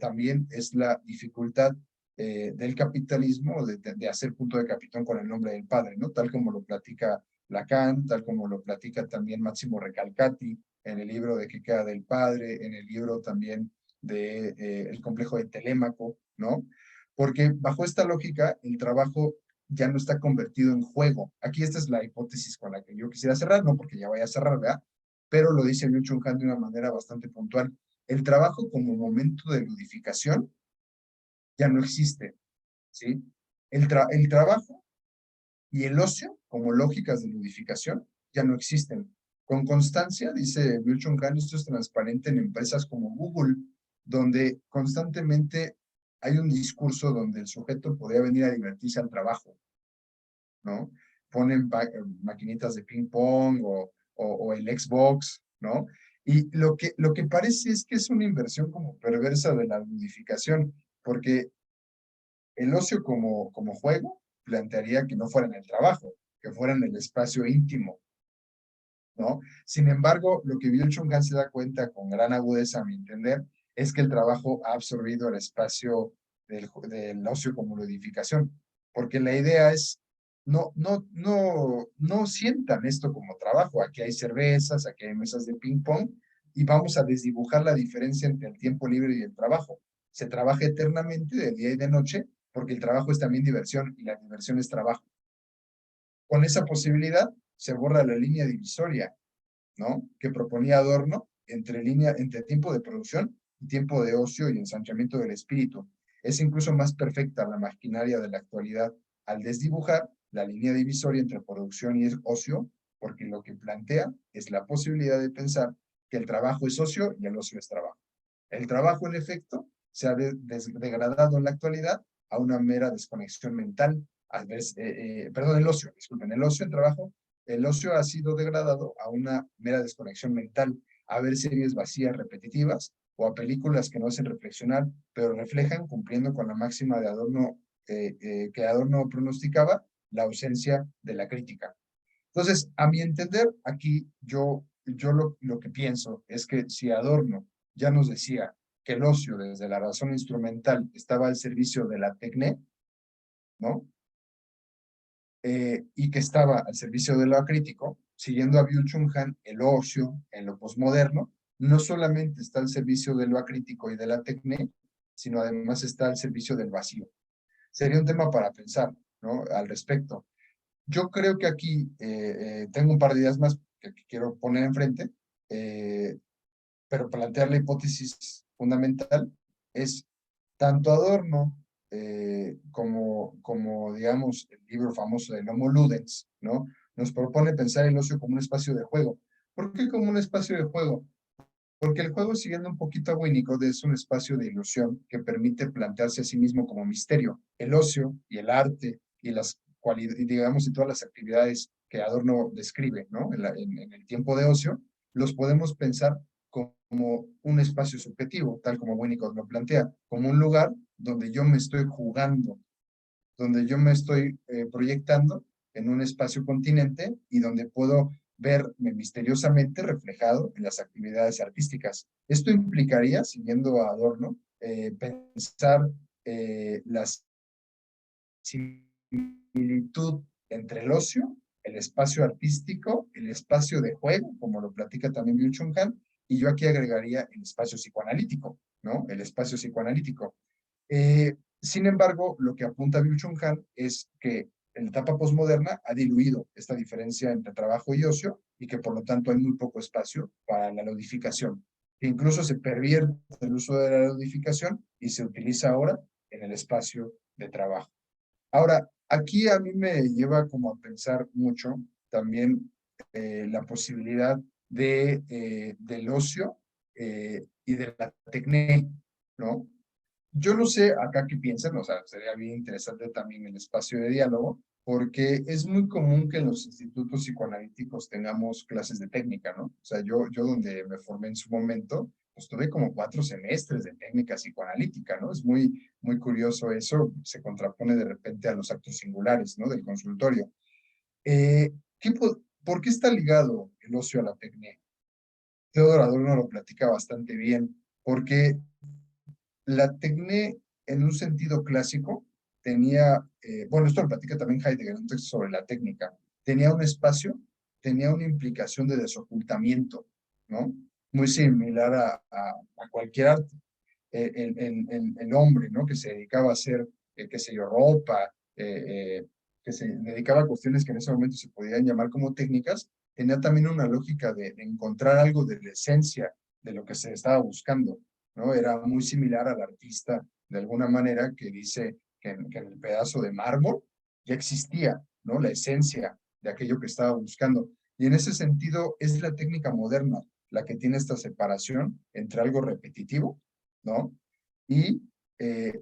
Speaker 3: también es la dificultad del capitalismo de hacer punto de capitán con el nombre del padre, ¿no? Tal como lo platica Lacan, tal como lo platica también Máximo Recalcati en el libro de ¿Qué queda del padre?, en el libro también de el complejo de Telémaco, ¿no? Porque bajo esta lógica, el trabajo ya no está convertido en juego. Aquí esta es la hipótesis con la que yo quisiera cerrar, no porque ya vaya a cerrar, ¿verdad? Pero lo dice Byung Chul Han de una manera bastante puntual. El trabajo como momento de ludificación ya no existe, ¿sí? El trabajo y el ocio como lógicas de ludificación ya no existen. Con constancia, dice Byung Chul Han, esto es transparente en empresas como Google, donde constantemente hay un discurso donde el sujeto podría venir a divertirse al trabajo, ¿no? Ponen maquinitas de ping pong o el Xbox, ¿no? Y lo que parece es que es una inversión como perversa de la ludificación, porque el ocio como juego plantearía que no fuera en el trabajo, que fuera en el espacio íntimo, ¿no? Sin embargo, lo que Byung Chul Han se da cuenta con gran agudeza, a mi entender, es que el trabajo ha absorbido el espacio del ocio como ludificación, porque la idea es, no sientan esto como trabajo. Aquí hay cervezas, aquí hay mesas de ping pong, y vamos a desdibujar la diferencia entre el tiempo libre y el trabajo. Se trabaja eternamente de día y de noche, porque el trabajo es también diversión y la diversión es trabajo. Con esa posibilidad se borra la línea divisoria, ¿no?, que proponía Adorno entre tiempo de producción y tiempo de ocio y ensanchamiento del espíritu. Es incluso más perfecta la maquinaria de la actualidad al desdibujar la línea divisoria entre producción y ocio, porque lo que plantea es la posibilidad de pensar que el trabajo es ocio y el ocio es trabajo. El trabajo, en efecto, se ha degradado en la actualidad a una mera desconexión mental. Perdón, el ocio, disculpen, el ocio en trabajo, el ocio ha sido degradado a una mera desconexión mental, a ver series vacías, repetitivas, o a películas que no hacen reflexionar, pero reflejan, cumpliendo con la máxima de Adorno, que Adorno pronosticaba, la ausencia de la crítica. Entonces, a mi entender, aquí yo lo que pienso es que si Adorno ya nos decía que el ocio desde la razón instrumental estaba al servicio de la tecné, ¿no? Y que estaba al servicio de lo acrítico, siguiendo a Byung Chul Han, el ocio en lo posmoderno no solamente está al servicio de lo acrítico y de la tecné, sino además está al servicio del vacío. Sería un tema para pensar, ¿no?, al respecto. Yo creo que aquí tengo un par de ideas más que quiero poner enfrente, pero plantear la hipótesis fundamental es tanto Adorno como, digamos, el libro famoso de Homo Ludens, ¿no?, nos propone pensar el ocio como un espacio de juego. ¿Por qué como un espacio de juego? Porque el juego, siguiendo un poquito a Winnicott, es un espacio de ilusión que permite plantearse a sí mismo como misterio. El ocio y el arte y las cualidades, digamos, y todas las actividades que Adorno describe, ¿no?, en el tiempo de ocio, los podemos pensar como un espacio subjetivo, tal como Winnicott lo plantea, como un lugar donde yo me estoy jugando, donde yo me estoy proyectando en un espacio continente y donde puedo verme misteriosamente reflejado en las actividades artísticas. Esto implicaría, siguiendo a Adorno, pensar la similitud entre el ocio, el espacio artístico, el espacio de juego, como lo platica también Byung Chul Han, y yo aquí agregaría el espacio psicoanalítico, ¿no?, el espacio psicoanalítico. Sin embargo, lo que apunta Byung Chul Han es que en la etapa posmoderna ha diluido esta diferencia entre trabajo y ocio y que por lo tanto hay muy poco espacio para la ludificación. Que incluso se pervierte el uso de la ludificación y se utiliza ahora en el espacio de trabajo. Ahora, aquí a mí me lleva como a pensar mucho también la posibilidad del ocio y de la tecné, ¿no? Yo no sé acá qué piensan, o sea, sería bien interesante también el espacio de diálogo, porque es muy común que en los institutos psicoanalíticos tengamos clases de técnica, ¿no? O sea, yo donde me formé en su momento, pues tuve como 4 semestres de técnica psicoanalítica, ¿no? Es muy curioso eso, se contrapone de repente a los actos singulares, ¿no? Del consultorio. Eh, ¿Por qué está ligado el ocio a la técnica? Theodor Adorno lo platica bastante bien, porque la tecné, en un sentido clásico, tenía, bueno, esto lo platica también Heidegger, un texto sobre la técnica, tenía un espacio, tenía una implicación de desocultamiento, ¿no? Muy similar a cualquier arte. El hombre, ¿no? Que se dedicaba a hacer, qué sé yo, ropa, que se dedicaba a cuestiones que en ese momento se podían llamar como técnicas, tenía también una lógica de encontrar algo de la esencia de lo que se estaba buscando, ¿no? Era muy similar al artista, de alguna manera, que dice que en el pedazo de mármol ya existía, ¿no? La esencia de aquello que estaba buscando. Y en ese sentido es la técnica moderna la que tiene esta separación entre algo repetitivo, ¿no? Y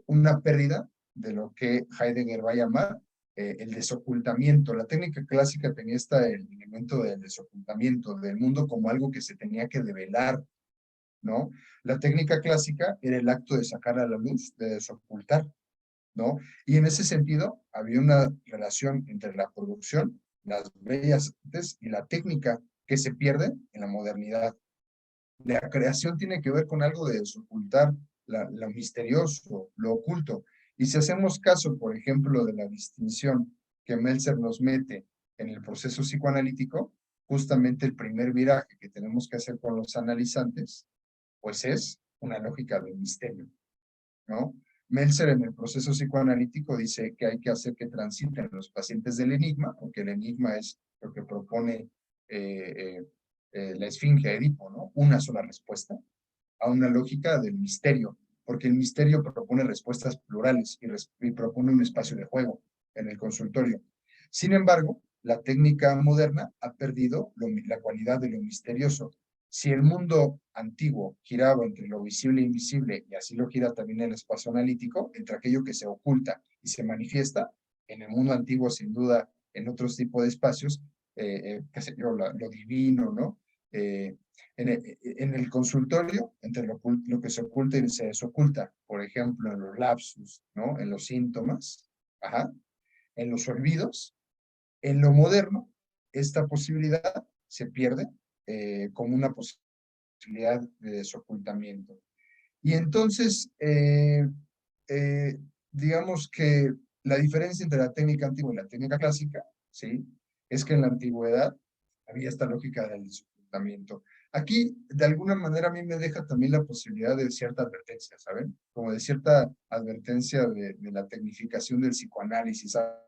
Speaker 3: una pérdida de lo que Heidegger va a llamar el desocultamiento. La técnica clásica tenía el elemento del desocultamiento del mundo como algo que se tenía que develar, ¿no? La técnica clásica era el acto de sacar a la luz, de desocultar, ¿no? Y en ese sentido había una relación entre la producción, las bellas artes y la técnica que se pierde en la modernidad. La creación tiene que ver con algo de desocultar lo misterioso, lo oculto. Y si hacemos caso, por ejemplo, de la distinción que Meltzer nos mete en el proceso psicoanalítico, justamente el primer viraje que tenemos que hacer con los analizantes, pues es una lógica del misterio, ¿no? Meltzer en el proceso psicoanalítico dice que hay que hacer que transiten los pacientes del enigma, porque el enigma es lo que propone la esfinge de Edipo, ¿no? Una sola respuesta, a una lógica del misterio, porque el misterio propone respuestas plurales y propone un espacio de juego en el consultorio. Sin embargo, la técnica moderna ha perdido la cualidad de lo misterioso. Si el mundo antiguo giraba entre lo visible e invisible, y así lo gira también el espacio analítico, entre aquello que se oculta y se manifiesta, en el mundo antiguo, sin duda, en otros tipos de espacios, qué sé yo, lo divino, ¿no? En el consultorio, entre lo que se oculta y se desoculta, por ejemplo, en los lapsus, ¿no? En los síntomas, ajá, en los olvidos, en lo moderno, esta posibilidad se pierde como una posibilidad de desocultamiento. Y entonces, digamos que la diferencia entre la técnica antigua y la técnica clásica, ¿sí? Es que en la antigüedad había esta lógica del desocultamiento. Aquí, de alguna manera, a mí me deja también la posibilidad de cierta advertencia, ¿saben? Como de cierta advertencia de la tecnificación del psicoanálisis. A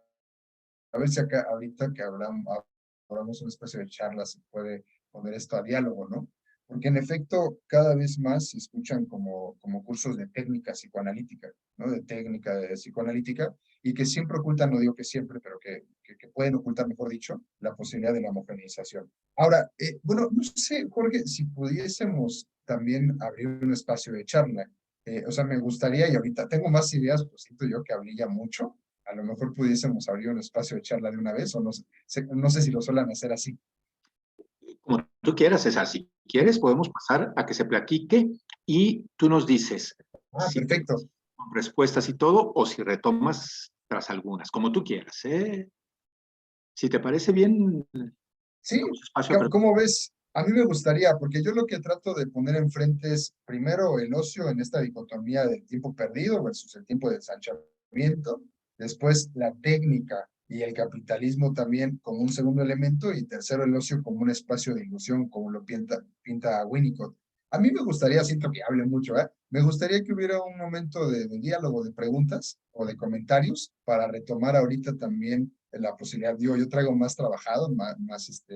Speaker 3: ver si acá, ahorita que hablamos un espacio de charla, se puede poner esto a diálogo, ¿no? Porque en efecto, cada vez más se escuchan como cursos de técnica psicoanalítica, ¿no? De técnica de psicoanalítica, y que siempre ocultan, no digo que siempre, pero que pueden ocultar, mejor dicho, la posibilidad de la homogeneización. Ahora, bueno, no sé, Jorge, si pudiésemos también abrir un espacio de charla. O sea, me gustaría, y ahorita tengo más ideas, pues siento yo que hablé ya mucho, a lo mejor pudiésemos abrir un espacio de charla de una vez, o no sé si lo suelen hacer así.
Speaker 1: Como tú quieras, César. Si quieres, podemos pasar a que se platique y tú nos dices
Speaker 3: Ah,
Speaker 1: si
Speaker 3: perfecto.
Speaker 1: con respuestas y todo, o si retomas tras algunas, como tú quieras, ¿eh? Si te parece bien,
Speaker 3: Sí,
Speaker 1: damos espacio a
Speaker 3: ¿cómo ves? A mí me gustaría, porque yo lo que trato de poner enfrente es primero el ocio en esta dicotomía del tiempo perdido versus el tiempo de ensanchamiento, después la técnica y el capitalismo también como un segundo elemento, y tercero el ocio como un espacio de ilusión, como lo pinta Winnicott. A mí me gustaría, siento que hable mucho, ¿eh? Me gustaría que hubiera un momento de diálogo, de preguntas o de comentarios para retomar ahorita también la posibilidad. Digo, yo traigo más trabajado, más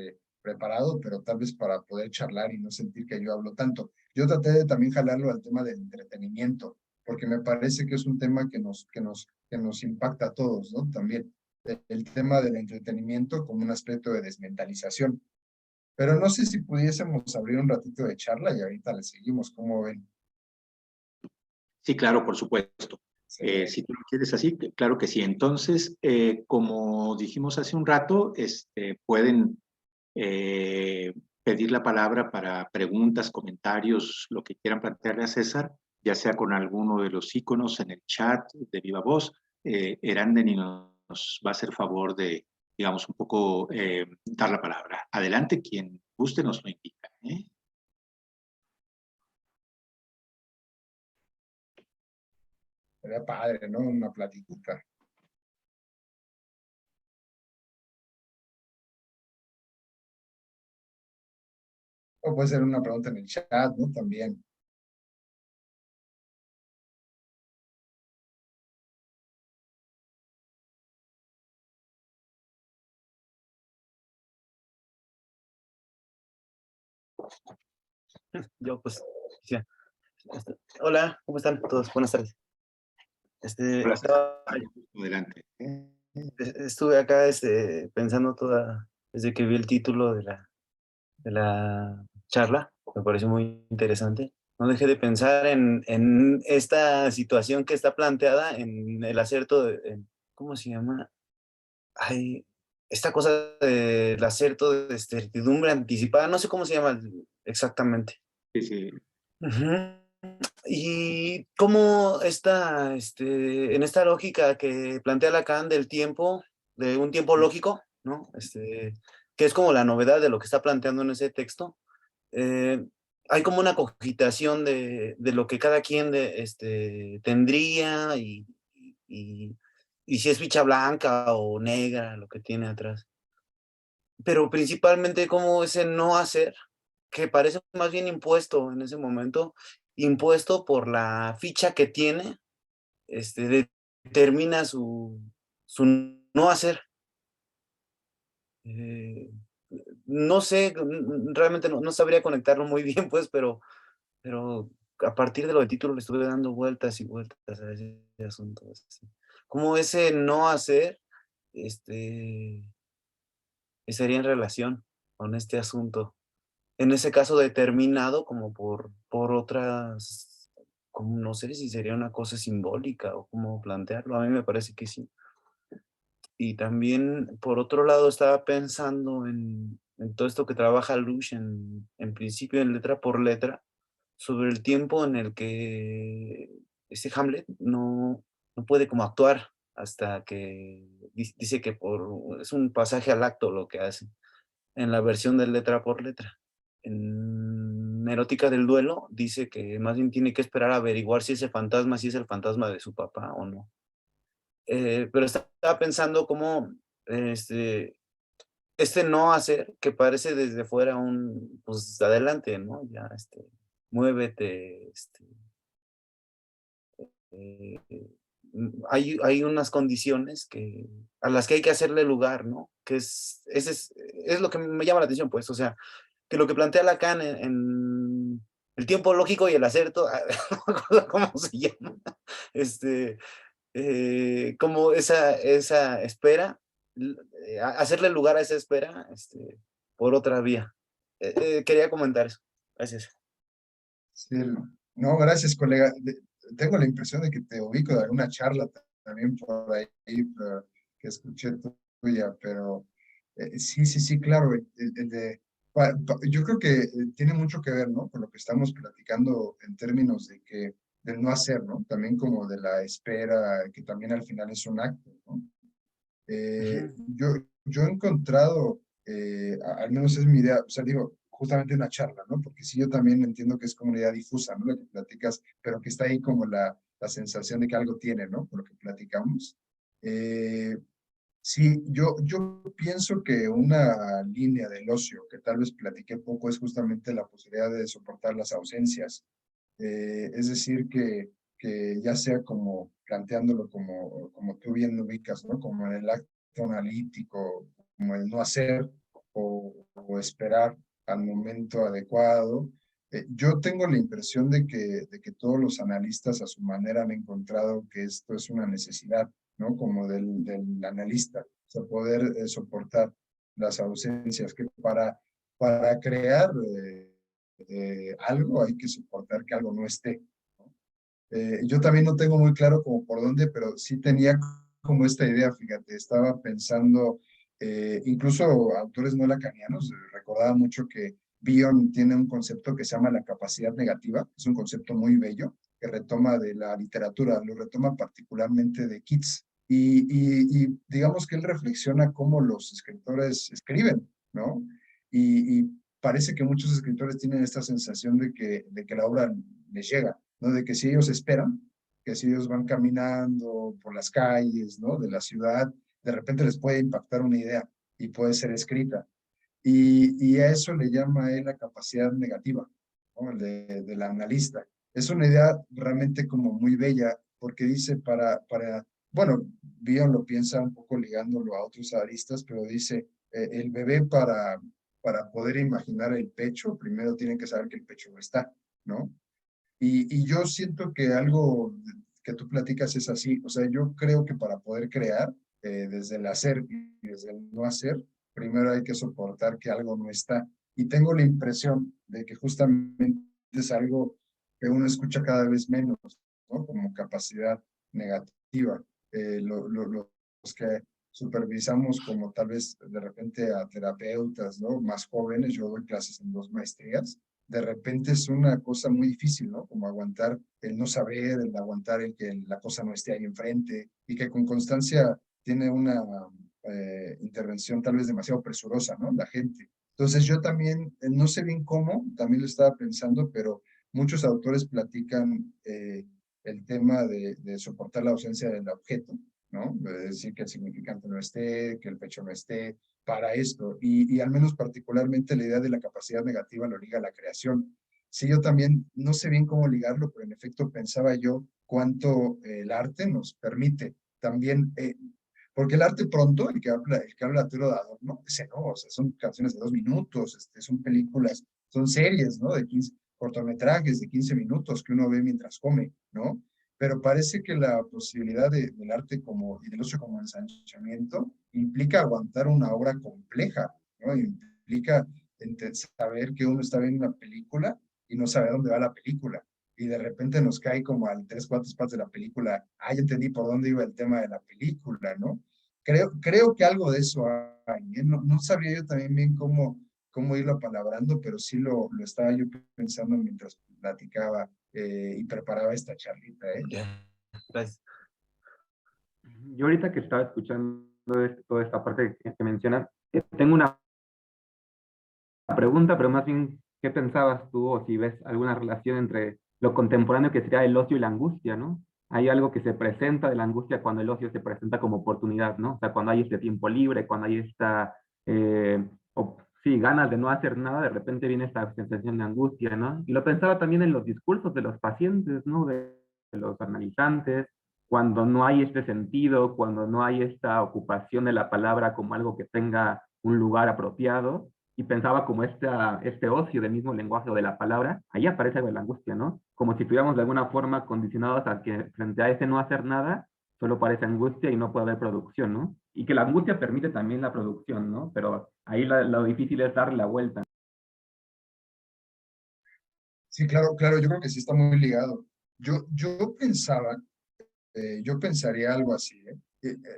Speaker 3: preparado, pero tal vez para poder charlar y no sentir que yo hablo tanto. Yo traté de también jalarlo al tema del entretenimiento, porque me parece que es un tema que nos que nos impacta a todos, ¿no? También el tema del entretenimiento como un aspecto de desmentalización. Pero no sé si pudiésemos abrir un ratito de charla y ahorita le seguimos, ¿cómo ven?
Speaker 1: Sí, claro, por supuesto.
Speaker 3: Sí.
Speaker 1: Si tú lo quieres así, claro que sí. Entonces, como dijimos hace un rato, pueden eh, pedir la palabra para preguntas, comentarios, lo que quieran plantearle a César, ya sea con alguno de los íconos en el chat de viva voz. Eranden nos va a hacer favor de, digamos, un poco dar la palabra. Adelante, quien guste nos lo indica.
Speaker 3: Sería padre, ¿no? Una platiquita. O puede ser una pregunta en el chat, ¿no? También.
Speaker 4: Yo, pues, sí. Hola, ¿cómo están todos? Buenas tardes.
Speaker 1: Hola, César.
Speaker 4: Estaba,
Speaker 1: Adelante.
Speaker 4: estuve acá pensando desde que vi el título de la charla, me pareció muy interesante. No dejé de pensar en esta situación que está planteada en el acerto, ¿cómo se llama? Ay, esta cosa del acerto de certidumbre anticipada, no sé cómo se llama exactamente.
Speaker 1: Sí, sí.
Speaker 4: Ujú. Y cómo en esta lógica que plantea Lacan del tiempo, de un tiempo lógico, ¿no? Que es como la novedad de lo que está planteando en ese texto, eh, hay como una cogitación de lo que cada quien tendría y, y si es ficha blanca o negra lo que tiene atrás. Pero principalmente como ese no hacer, que parece más bien impuesto en ese momento, impuesto por la ficha que tiene, determina su no hacer. Eh, no sé, realmente no sabría conectarlo muy bien, pues, pero a partir de lo del título le estuve dando vueltas y vueltas a ese asunto. Como ese no hacer, este, estaría en relación con este asunto. En ese caso determinado como por otras, como no sé si sería una cosa simbólica o cómo plantearlo, a mí me parece que sí. Y también, por otro lado, estaba pensando en todo esto que trabaja Lush en principio en letra por letra, sobre el tiempo en el que este Hamlet no puede como actuar hasta que dice que es un pasaje al acto lo que hace en la versión de letra por letra. En Erótica del duelo dice que más bien tiene que esperar a averiguar si ese fantasma, si es el fantasma de su papá o no. Pero estaba pensando cómo este, no hacer, que parece desde fuera pues adelante, ¿no? Ya, muévete, eh, hay unas condiciones a las que hay que hacerle lugar, ¿no? Es lo que me llama la atención, pues, o sea, que lo que plantea Lacan en el tiempo lógico y el acerto, no me acuerdo cómo se llama, este, como esa espera, hacerle lugar a esa espera, por otra vía. Quería comentar eso. Gracias.
Speaker 3: Sí, no, gracias, colega. Tengo la impresión de que te ubico de alguna charla también por ahí que escuché tuya, pero sí, sí, sí, claro. Yo creo que tiene mucho que ver, ¿no? Con lo que estamos platicando en términos de que del no hacer, ¿no? También como de la espera, que también al final es un acto, ¿no?
Speaker 4: Ujú.
Speaker 3: Yo he encontrado, al menos es mi idea, o sea, digo, justamente una charla, ¿no? Porque sí, yo también entiendo que es como una idea difusa, ¿no? Lo que platicas, pero que está ahí como la sensación de que algo tiene, ¿no? Por lo que platicamos. Eh, sí, yo pienso que una línea del ocio, que tal vez platiqué poco, es justamente la posibilidad de soportar las ausencias. Es decir, que ya sea como planteándolo como tú bien lo ubicas, ¿no? Como en el acto analítico, como el no hacer o esperar al momento adecuado, Yo tengo la impresión de que todos los analistas a su manera han encontrado que esto es una necesidad, ¿no? Como del analista, o sea, poder soportar las ausencias, que para crear algo hay que soportar que algo no esté, ¿no? Yo también no tengo muy claro como por dónde, pero sí tenía como esta idea, fíjate, estaba pensando, incluso autores no lacanianos, recordaba mucho que Bion tiene un concepto que se llama la capacidad negativa, es un concepto muy bello, que retoma de la literatura, lo retoma particularmente de Keats, y digamos que él reflexiona cómo los escritores escriben, ¿no? Y parece que muchos escritores tienen esta sensación de que la obra les llega, ¿no? De que si ellos esperan, que si ellos van caminando por las calles, ¿no? De la ciudad, de repente les puede impactar una idea y puede ser escrita. Y a eso le llama él la capacidad negativa, ¿no? Del analista. Es una idea realmente como muy bella, porque dice bueno, Bion lo piensa un poco ligándolo a otros aristas, pero dice, el bebé para poder imaginar el pecho, primero tiene que saber que el pecho no está, ¿no? Y yo siento que algo que tú platicas es así, o sea, yo creo que para poder crear, desde el hacer y desde el no hacer, primero hay que soportar que algo no está. Y tengo la impresión de que justamente es algo que uno escucha cada vez menos, ¿no? Como capacidad negativa. Los que supervisamos como tal vez de repente a terapeutas, ¿no? Más jóvenes, yo doy clases en 2 maestrías, de repente es una cosa muy difícil, ¿no? Como aguantar el no saber, el aguantar el que la cosa no esté ahí enfrente y que con constancia tiene una intervención tal vez demasiado presurosa, ¿no? La gente. Entonces yo también, no sé bien cómo, también lo estaba pensando, pero muchos autores platican el tema de soportar la ausencia del objeto, ¿no? De decir que el significante no esté, que el pecho no esté, para esto. Y al menos particularmente la idea de la capacidad negativa lo liga a la creación. Sí, yo también no sé bien cómo ligarlo, pero en efecto pensaba yo cuánto el arte nos permite también, porque el arte pronto, el que habla de Tero Dador, ¿no? Ese no, o sea, son canciones de 2 minutos, son películas, son series, ¿no? De 15 cortometrajes de 15 minutos que uno ve mientras come, ¿no? Pero parece que la posibilidad del arte como, y del ocio como ensanchamiento implica aguantar una obra compleja, ¿no? Implica saber que uno está viendo una película y no sabe a dónde va la película. Y de repente nos cae como al 3, 4 partes de la película, ya entendí por dónde iba el tema de la película, ¿no? Creo que algo de eso hay, ¿eh? No sabría yo también bien cómo irlo apalabrando, pero sí lo estaba yo pensando mientras platicaba y preparaba esta charlita, ¿eh?
Speaker 4: Ya, gracias.
Speaker 5: Yo ahorita que estaba escuchando toda esta parte que mencionas, tengo una pregunta, pero más bien, ¿qué pensabas tú o si ves alguna relación entre lo contemporáneo que sería el ocio y la angustia, ¿no? Hay algo que se presenta de la angustia cuando el ocio se presenta como oportunidad, ¿no? O sea, cuando hay este tiempo libre, cuando hay esta, sí, ganas de no hacer nada, de repente viene esta sensación de angustia, ¿no? Y lo pensaba también en los discursos de los pacientes, ¿no? De los analizantes, cuando no hay este sentido, cuando no hay esta ocupación de la palabra como algo que tenga un lugar apropiado, y pensaba como este ocio del mismo lenguaje o de la palabra, ahí aparece algo de la angustia, ¿no? Como si estuviéramos de alguna forma condicionados a que frente a ese no hacer nada, solo parece angustia y no puede haber producción, ¿no? Y que la angustia permite también la producción, ¿no? Pero ahí lo difícil es darle la vuelta.
Speaker 3: Sí, claro, claro, yo creo que sí está muy ligado. Yo pensaba, yo pensaría algo así, ¿eh?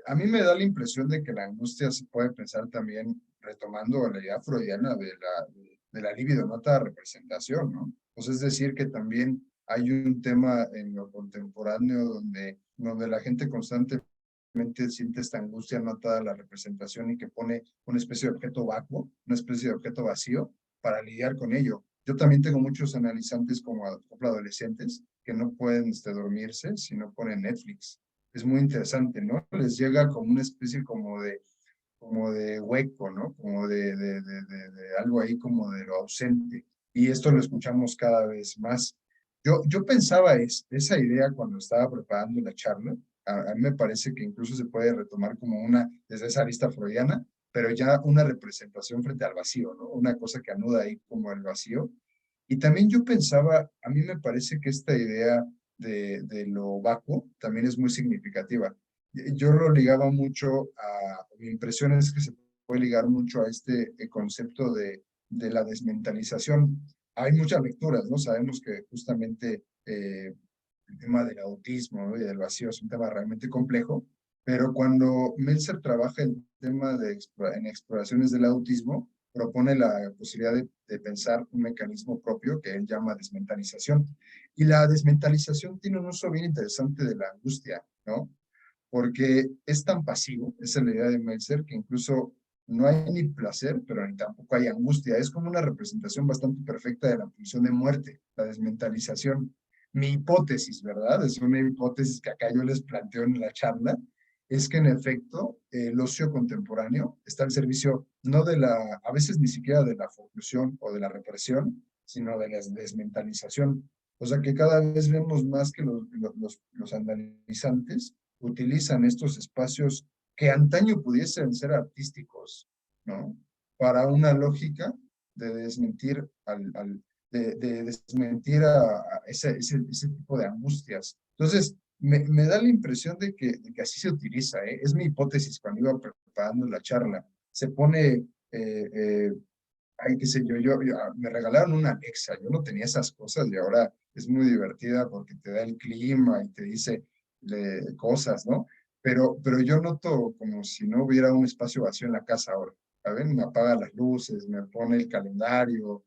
Speaker 3: A mí me da la impresión de que la angustia se puede pensar también retomando la idea freudiana de la libido, no la representación, ¿no? Pues es decir, que también hay un tema en lo contemporáneo donde la gente constantemente siente esta angustia no atada a la representación y que pone una especie de objeto vacuo, una especie de objeto vacío para lidiar con ello. Yo también tengo muchos analizantes como adolescentes que no pueden dormirse si no ponen Netflix. Es muy interesante, ¿no? Les llega como una especie como de hueco, ¿no? Como de algo ahí como de lo ausente. Y esto lo escuchamos cada vez más. Yo pensaba esa idea cuando estaba preparando la charla. A mí me parece que incluso se puede retomar como desde esa arista freudiana, pero ya una representación frente al vacío, ¿no? Una cosa que anuda ahí como el vacío. Y también yo pensaba, a mí me parece que esta idea de lo vacuo también es muy significativa. Yo lo ligaba mucho mi impresión es que se puede ligar mucho a este concepto de la desmentalización. Hay muchas lecturas, ¿no? Sabemos que justamente el tema del autismo, ¿no? Y del vacío es un tema realmente complejo, pero cuando Meltzer trabaja el tema en exploraciones del autismo, propone la posibilidad de pensar un mecanismo propio que él llama desmentalización. Y la desmentalización tiene un uso bien interesante de la angustia, ¿no? Porque es tan pasivo, esa es la idea de Meltzer, que incluso no hay ni placer, pero ni tampoco hay angustia. Es como una representación bastante perfecta de la pulsión de muerte, la desmentalización. Mi hipótesis, ¿verdad? Es una hipótesis que acá yo les planteo en la charla, es que en efecto el ocio contemporáneo está al servicio no de a veces ni siquiera de la formación o de la represión, sino de la desmentalización. O sea que cada vez vemos más que los analizantes utilizan estos espacios que antaño pudiesen ser artísticos, ¿no? Para una lógica de desmentir de desmentir a ese tipo de angustias. Entonces, me da la impresión de que así se utiliza, ¿eh? Es mi hipótesis cuando iba preparando la charla. Se pone, ay, qué sé me regalaron una Alexa, yo no tenía esas cosas y ahora es muy divertida porque te da el clima y te dice cosas, ¿no? Pero yo noto como si no hubiera un espacio vacío en la casa ahora. ¿Saben? Me apaga las luces, me pone el calendario.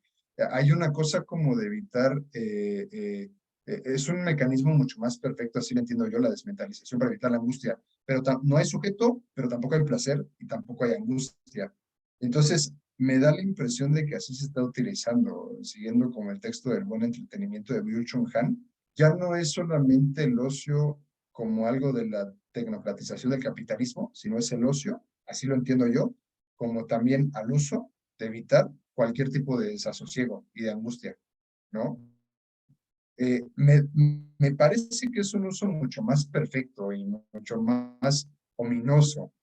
Speaker 3: Hay una cosa como de evitar, es un mecanismo mucho más perfecto, así lo entiendo yo, la desmentalización para evitar la angustia. Pero no hay sujeto, pero tampoco hay placer y tampoco hay angustia. Entonces, me da la impresión de que así se está utilizando, siguiendo como el texto del buen entretenimiento de Byung-Chul Han. Ya no es solamente el ocio como algo de la tecnocratización del capitalismo, sino es el ocio, así lo entiendo yo, como también al uso de evitar cualquier tipo de desasosiego y de angustia, ¿no? Me parece que es un uso mucho más perfecto y mucho más ominoso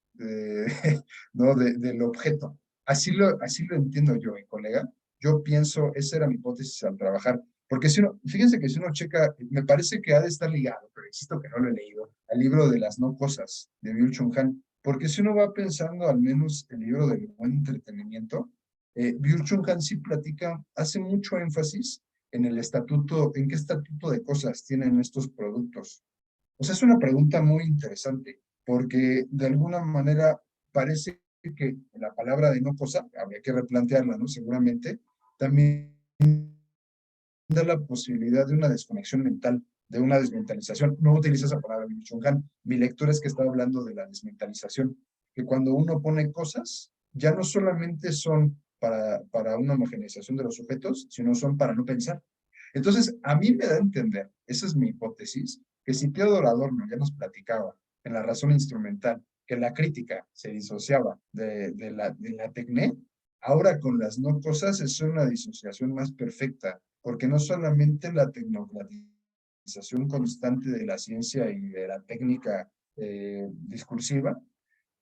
Speaker 3: ¿no? Del objeto. Así lo entiendo yo, colega. Yo pienso, esa era mi hipótesis al trabajar, porque si uno, fíjense que si uno checa, me parece que ha de estar ligado, pero insisto que no lo he leído, al libro de las no cosas de Byung-Chul Han, porque si uno va pensando al menos el libro del buen entretenimiento, Byung-Chul Han sí platica, hace mucho énfasis en el estatuto, en qué estatuto de cosas tienen estos productos. O sea, es una pregunta muy interesante, porque de alguna manera parece que la palabra de no cosa, habría que replantearla, ¿no? Seguramente, también da la posibilidad de una desconexión mental, de una desmentalización. No utiliza esa palabra Byung-Chul Han. Mi lectura es que está hablando de la desmentalización, que cuando uno pone cosas, ya no solamente son para una homogeneización de los sujetos, sino son para no pensar. Entonces, a mí me da a entender, esa es mi hipótesis, que si Theodor Adorno ya nos platicaba en la razón instrumental que la crítica se disociaba de la tecné, ahora con las no cosas es una disociación más perfecta, porque no solamente la tecnocratización constante de la ciencia y de la técnica discursiva,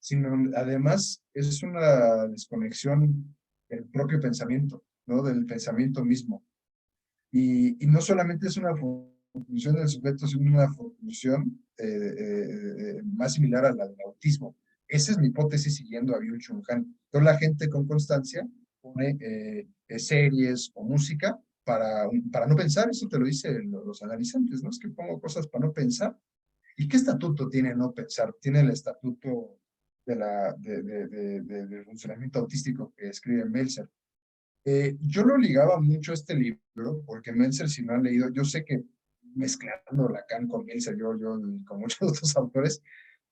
Speaker 3: sino además es una desconexión del propio pensamiento, ¿no? Del pensamiento mismo. Y no solamente es una función del sujeto, sino una función más similar a la del autismo. Esa es mi hipótesis siguiendo a Byung-Chul Han. Toda la gente con constancia pone series o música para no pensar, eso te lo dicen los analizantes, ¿no? Es que pongo cosas para no pensar. ¿Y qué estatuto tiene no pensar? Tiene el estatuto del funcionamiento autístico que escribe Meltzer. Yo lo ligaba mucho a este libro, porque Meltzer, si no han leído, yo sé que mezclando Lacan con Meltzer, yo con muchos otros autores,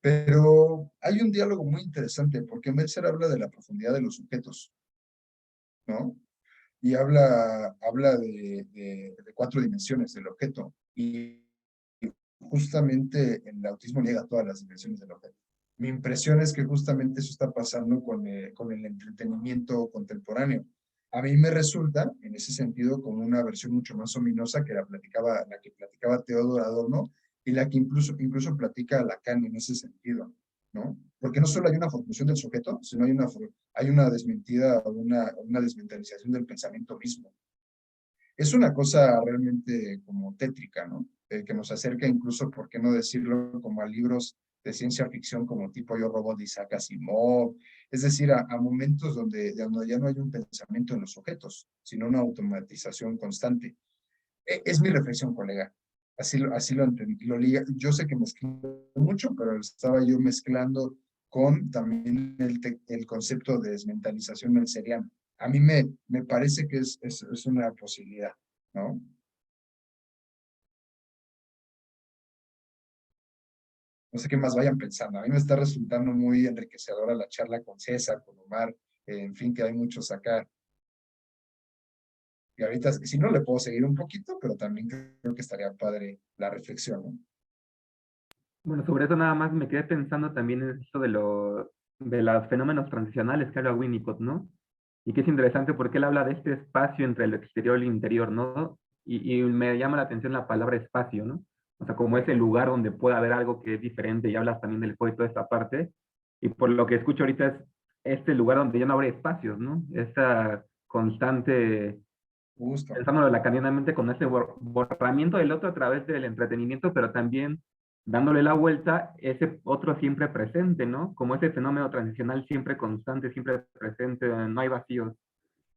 Speaker 3: pero hay un diálogo muy interesante, porque Meltzer habla de la profundidad de los sujetos, ¿no? Y habla de cuatro dimensiones del objeto, y justamente el autismo llega a todas las dimensiones del objeto. Mi impresión es que justamente eso está pasando con el entretenimiento contemporáneo. A mí me resulta, en ese sentido, como una versión mucho más ominosa que la que platicaba Theodor Adorno y la que incluso platica Lacan en ese sentido, ¿no? Porque no solo hay una formación del sujeto, sino hay una desmentida, una desmentalización del pensamiento mismo. Es una cosa realmente como tétrica, ¿no? Que nos acerca incluso, ¿por qué no decirlo?, como a libros de ciencia ficción como tipo Yo, Robot de Isaac Asimov, es decir, a momentos donde ya no hay un pensamiento en los objetos, sino una automatización constante. Es mi reflexión, colega. Así lo entendí. Yo sé que mezclé mucho, pero estaba yo mezclando con también el concepto de desmentalización menseriana. A mí me parece que es una posibilidad, ¿no? No sé qué más vayan pensando. A mí me está resultando muy enriquecedora la charla con César, con Omar, en fin, que hay muchos acá. Y ahorita, si no, le puedo seguir un poquito, pero también creo que estaría padre la reflexión, ¿no?
Speaker 5: Bueno, sobre eso nada más me quedé pensando también en esto de los fenómenos transicionales que habla Winnicott, ¿no? Y que es interesante porque él habla de este espacio entre el exterior y el interior, ¿no? Y me llama la atención la palabra espacio, ¿no? O sea, como ese lugar donde puede haber algo que es diferente, y hablas también del juego y toda esta parte. Y por lo que escucho ahorita es este lugar donde ya no habrá espacios, ¿no? Esta constante,
Speaker 3: Justo.
Speaker 5: pensándolo lacanianamente, con ese borramiento del otro a través del entretenimiento, pero también dándole la vuelta, ese otro siempre presente, ¿no? Como ese fenómeno transicional siempre constante, siempre presente, no hay vacíos,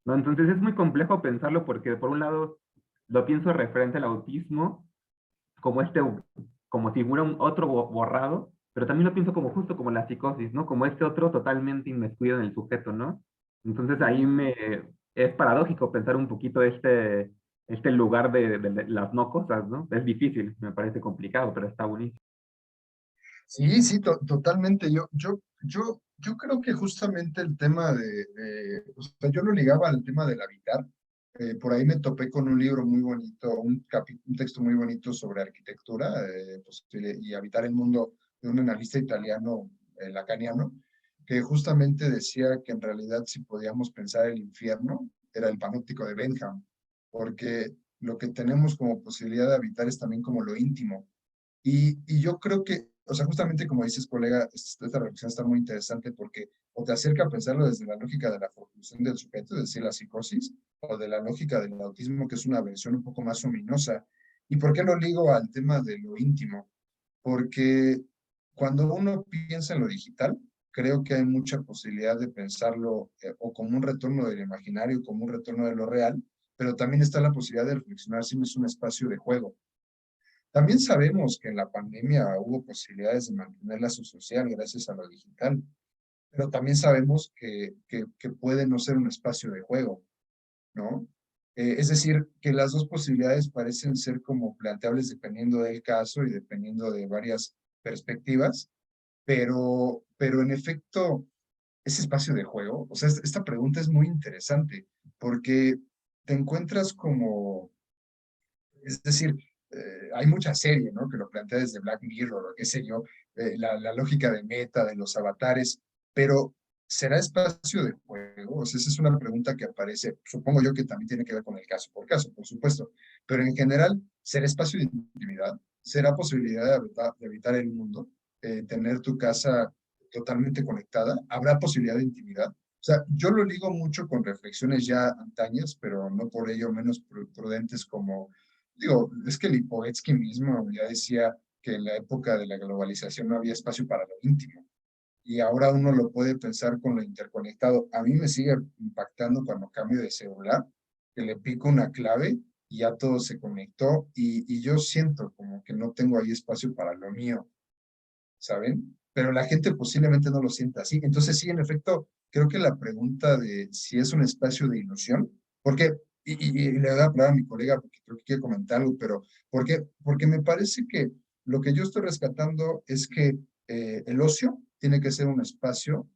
Speaker 5: ¿no? Entonces es muy complejo pensarlo porque por un lado lo pienso referente al autismo, como como si fuera un otro borrado, pero también lo pienso como justo como la psicosis, ¿no? Como este otro totalmente inmiscuido en el sujeto, ¿no? Entonces ahí es paradójico pensar un poquito este lugar de las no cosas, ¿no? Es difícil, me parece complicado, pero está bonito.
Speaker 3: Sí, sí, totalmente. Yo creo que justamente el tema o sea, yo lo ligaba al tema del habitar. Por ahí me topé con un libro muy bonito, un texto muy bonito sobre arquitectura y habitar el mundo de un analista italiano, lacaniano, que justamente decía que en realidad si podíamos pensar el infierno, era el panóptico de Bentham, porque lo que tenemos como posibilidad de habitar es también como lo íntimo. Y yo creo que, o sea, justamente como dices, colega, esta reflexión está muy interesante porque o te acerca a pensarlo desde la lógica de la formación del sujeto, es decir, la psicosis, o de la lógica del autismo, que es una versión un poco más ominosa. ¿Y por qué lo ligo al tema de lo íntimo? Porque cuando uno piensa en lo digital, creo que hay mucha posibilidad de pensarlo o como un retorno del imaginario, como un retorno de lo real, pero también está la posibilidad de reflexionar si no es un espacio de juego. También sabemos que en la pandemia hubo posibilidades de mantener lazo social gracias a lo digital, pero también sabemos que puede no ser un espacio de juego, ¿no? Es decir, que las dos posibilidades parecen ser como planteables dependiendo del caso y dependiendo de varias perspectivas, pero en efecto, ese espacio de juego, o sea, esta pregunta es muy interesante porque te encuentras como, es decir, hay mucha serie, ¿no? Que lo plantea desde Black Mirror o qué sé yo, la lógica de meta, de los avatares, pero ¿será espacio de juego? O sea, esa es una pregunta que aparece, supongo yo que también tiene que ver con el caso por caso, por supuesto, pero en general, ¿será espacio de intimidad? ¿Será posibilidad de habitar el mundo? ¿Tener tu casa totalmente conectada? ¿Habrá posibilidad de intimidad? O sea, yo lo ligo mucho con reflexiones ya antañas, pero no por ello menos prudentes como. Digo, es que Lipovetsky mismo ya decía que en la época de la globalización no había espacio para lo íntimo. Y ahora uno lo puede pensar con lo interconectado. A mí me sigue impactando cuando cambio de celular, que le pico una clave y ya todo se conectó y yo siento como que no tengo ahí espacio para lo mío, ¿saben? Pero la gente posiblemente no lo sienta así. Entonces sí, en efecto, creo que la pregunta de si es un espacio de ilusión, porque, y le voy a hablar a mi colega porque creo que quiere comentar algo, pero porque me parece que lo que yo estoy rescatando es que el ocio tiene que ser un espacio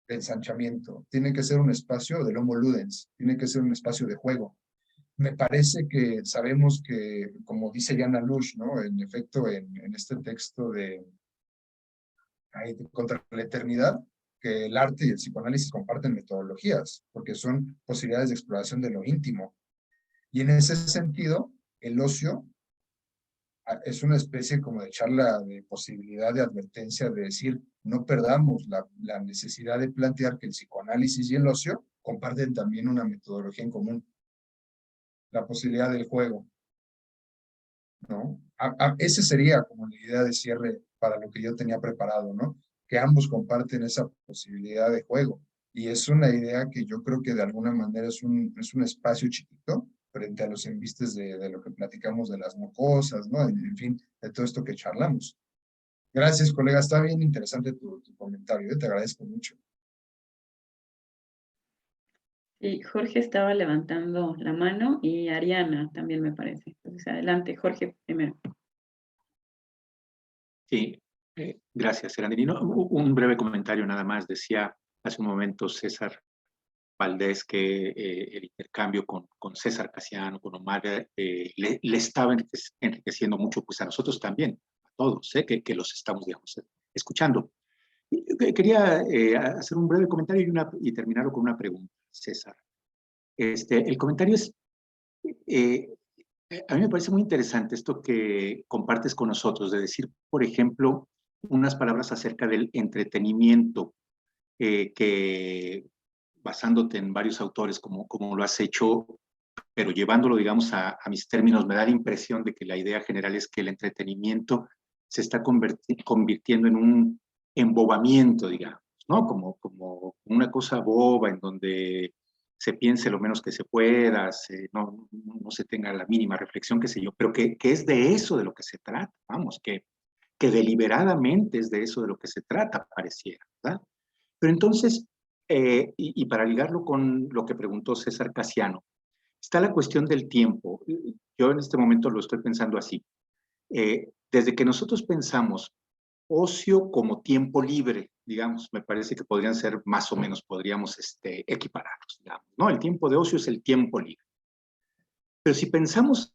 Speaker 3: de ensanchamiento, tiene que ser un espacio del homo ludens, tiene que ser un espacio de juego. Me parece que sabemos que, como dice Jana Lush, ¿no? En efecto, en este texto contra la eternidad, que el arte y el psicoanálisis comparten metodologías, porque son posibilidades de exploración de lo íntimo. Y en ese sentido, el ocio es una especie como de charla de posibilidad de advertencia de decir, no perdamos la necesidad de plantear que el psicoanálisis y el ocio comparten también una metodología en común. la posibilidad del juego, ¿no? Ese sería como la idea de cierre para lo que yo tenía preparado, ¿no? Que ambos comparten esa posibilidad de juego. Y es una idea que yo creo que de alguna manera es un espacio chiquito frente a los embistes de lo que platicamos de las mucosas, ¿no? En fin, de todo esto que charlamos. Gracias, colega. Está bien interesante tu comentario. Te agradezco mucho.
Speaker 2: Y Jorge estaba levantando la mano y Ariana también me parece. Entonces, adelante, Jorge primero.
Speaker 1: Sí, gracias, Erendini. No, un breve comentario nada más. Decía hace un momento César Valdés que el intercambio con César Casiano, con Omar, le estaba enriqueciendo mucho, pues a nosotros también, a todos, que los estamos, digamos, escuchando. Quería hacer un breve comentario y terminarlo con una pregunta, César. El comentario es, a mí me parece muy interesante esto que compartes con nosotros, de decir, por ejemplo, unas palabras acerca del entretenimiento, que basándote en varios autores como lo has hecho, pero llevándolo, digamos, a mis términos, me da la impresión de que la idea general es que el entretenimiento se está convirtiendo en un embobamiento, digamos, ¿no? Como una cosa boba en donde se piense lo menos que se pueda, no se tenga la mínima reflexión, qué sé yo, pero que es de eso de lo que se trata, vamos, que deliberadamente es de eso de lo que se trata, pareciera, ¿verdad? Pero entonces, y para ligarlo con lo que preguntó César Casiano, está la cuestión del tiempo. Yo en este momento lo estoy pensando así. Desde que nosotros pensamos ocio como tiempo libre, digamos, me parece que podrían ser más o menos, podríamos equipararlos, digamos, ¿no? El tiempo de ocio es el tiempo libre. Pero si pensamos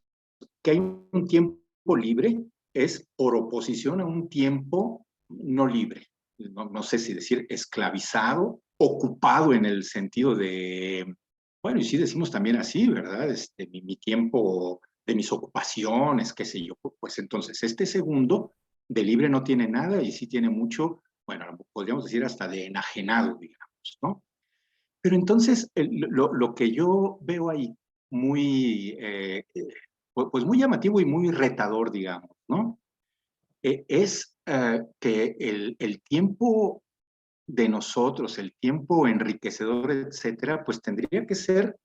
Speaker 1: que hay un tiempo libre, es por oposición a un tiempo no libre. No sé si decir esclavizado, ocupado en el sentido de, bueno, y sí decimos también así, ¿verdad? Mi tiempo de mis ocupaciones, qué sé yo. Pues entonces, este segundo de libre no tiene nada y sí tiene mucho, bueno, podríamos decir hasta de enajenado, digamos, ¿no? Pero entonces, lo que yo veo ahí muy, pues muy llamativo y muy retador, digamos, ¿no? Es que el tiempo de nosotros, el tiempo enriquecedor, etcétera, pues tendría que ser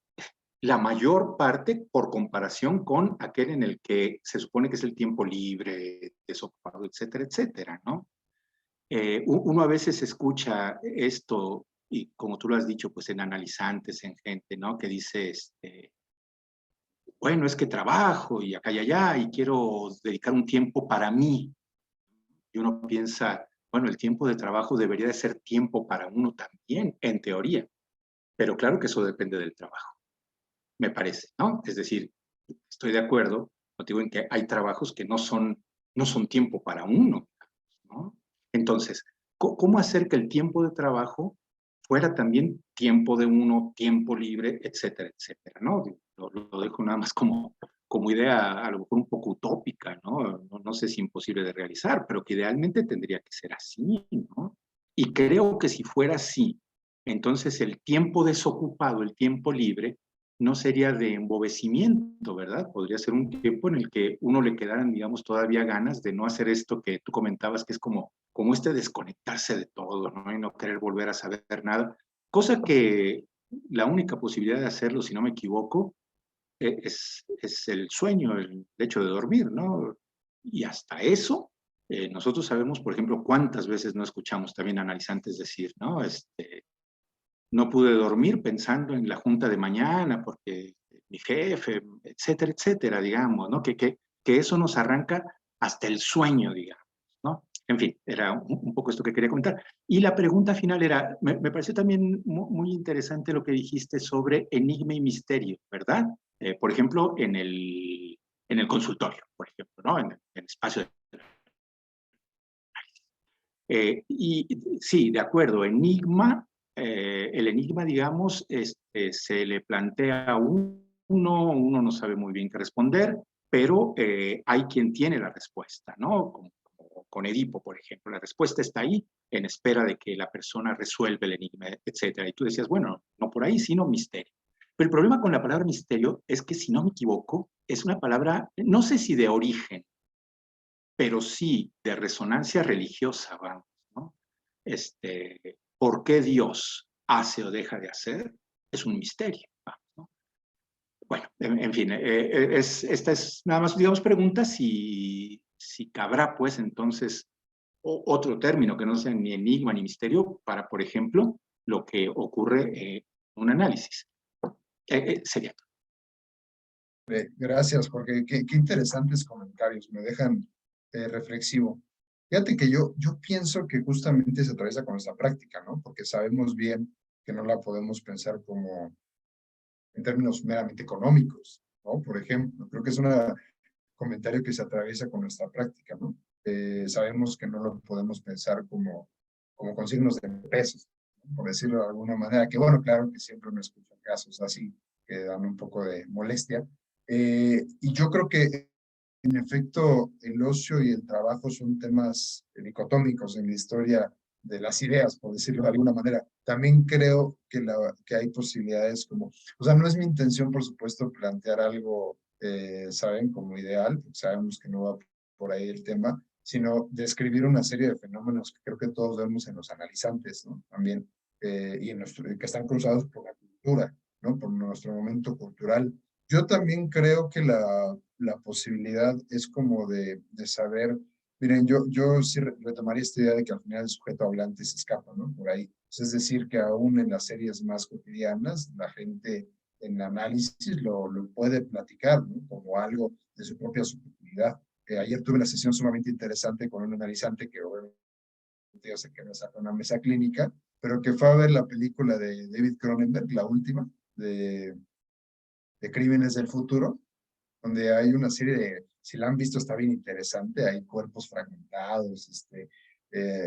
Speaker 1: la mayor parte por comparación con aquel en el que se supone que es el tiempo libre, desocupado, etcétera, etcétera, ¿no? Uno a veces escucha esto, y como tú lo has dicho, pues en analizantes, en gente, ¿no? Que dice, bueno, es que trabajo y acá y allá y quiero dedicar un tiempo para mí. Y uno piensa, bueno, el tiempo de trabajo debería de ser tiempo para uno también, en teoría. Pero claro que eso depende del trabajo, me parece, ¿no? Es decir, estoy de acuerdo contigo en que hay trabajos que no son tiempo para uno, ¿no? Entonces, ¿cómo hacer que el tiempo de trabajo fuera también tiempo de uno, tiempo libre, etcétera, etcétera, ¿no? Lo dejo nada más como idea a lo mejor un poco utópica, ¿no? No sé si imposible de realizar, pero que idealmente tendría que ser así, ¿no? Y creo que si fuera así, entonces el tiempo desocupado, el tiempo libre, no sería de embobecimiento, ¿verdad? Podría ser un tiempo en el que uno le quedaran, digamos, todavía ganas de no hacer esto que tú comentabas, que es como desconectarse de todo, ¿no? Y no querer volver a saber nada. Cosa que la única posibilidad de hacerlo, si no me equivoco, es el sueño, el hecho de dormir, ¿no? Y hasta eso, nosotros sabemos, por ejemplo, cuántas veces no escuchamos también analizantes decir, ¿no? No pude dormir pensando en la junta de mañana porque mi jefe, etcétera, etcétera, digamos, ¿no? Que eso nos arranca hasta el sueño, digamos, ¿no? En fin, era un poco esto que quería comentar. Y la pregunta final era, me pareció también muy interesante lo que dijiste sobre enigma y misterio, ¿verdad? Por ejemplo, en el consultorio, por ejemplo, ¿no? En el espacio de y sí, de acuerdo, el enigma, digamos, se le plantea a uno no sabe muy bien qué responder, pero hay quien tiene la respuesta, ¿no? Como con Edipo, por ejemplo, la respuesta está ahí en espera de que la persona resuelva el enigma, etcétera. Y tú decías, bueno, no por ahí, sino misterio. Pero el problema con la palabra misterio es que, si no me equivoco, es una palabra, no sé si de origen, pero sí de resonancia religiosa, vamos, ¿no? ¿Por qué Dios hace o deja de hacer? Es un misterio, vamos, ¿no? Bueno, en fin, esta es nada más, digamos, pregunta si cabrá, pues, entonces, otro término que no sea ni enigma ni misterio para, por ejemplo, lo que ocurre en un análisis. Sería todo.
Speaker 3: Gracias, Jorge. Qué interesantes comentarios, me dejan reflexivo. Fíjate que yo pienso que justamente se atraviesa con esta práctica, ¿no? Porque sabemos bien que no la podemos pensar como en términos meramente económicos, ¿no? Por ejemplo, creo que es un comentario que se atraviesa con nuestra práctica, ¿no? Sabemos que no lo podemos pensar como con signos de pesos, ¿no? Por decirlo de alguna manera, que bueno, claro que siempre uno escucha casos así que dan un poco de molestia. Y yo creo que en efecto el ocio y el trabajo son temas dicotómicos en la historia de las ideas, por decirlo de alguna manera. También creo que hay posibilidades como, o sea, no es mi intención, por supuesto, plantear algo, saben, como ideal, porque sabemos que no va por ahí el tema, sino describir una serie de fenómenos que creo que todos vemos en los analizantes, ¿no? También, y que están cruzados por la cultura, ¿no? Por nuestro momento cultural. Yo también creo que la posibilidad es como de saber, miren, yo sí retomaría esta idea de que al final el sujeto hablante se escapa, ¿no? Por ahí. Es decir, que aún en las series más cotidianas, la gente en análisis lo puede platicar, ¿no? Como algo de su propia subjetividad. Ayer tuve una sesión sumamente interesante con un analizante que obviamente yo sé que no está en una mesa clínica, pero que fue a ver la película de David Cronenberg, la última, de Crímenes del Futuro, donde hay una serie de, si la han visto está bien interesante, hay cuerpos fragmentados,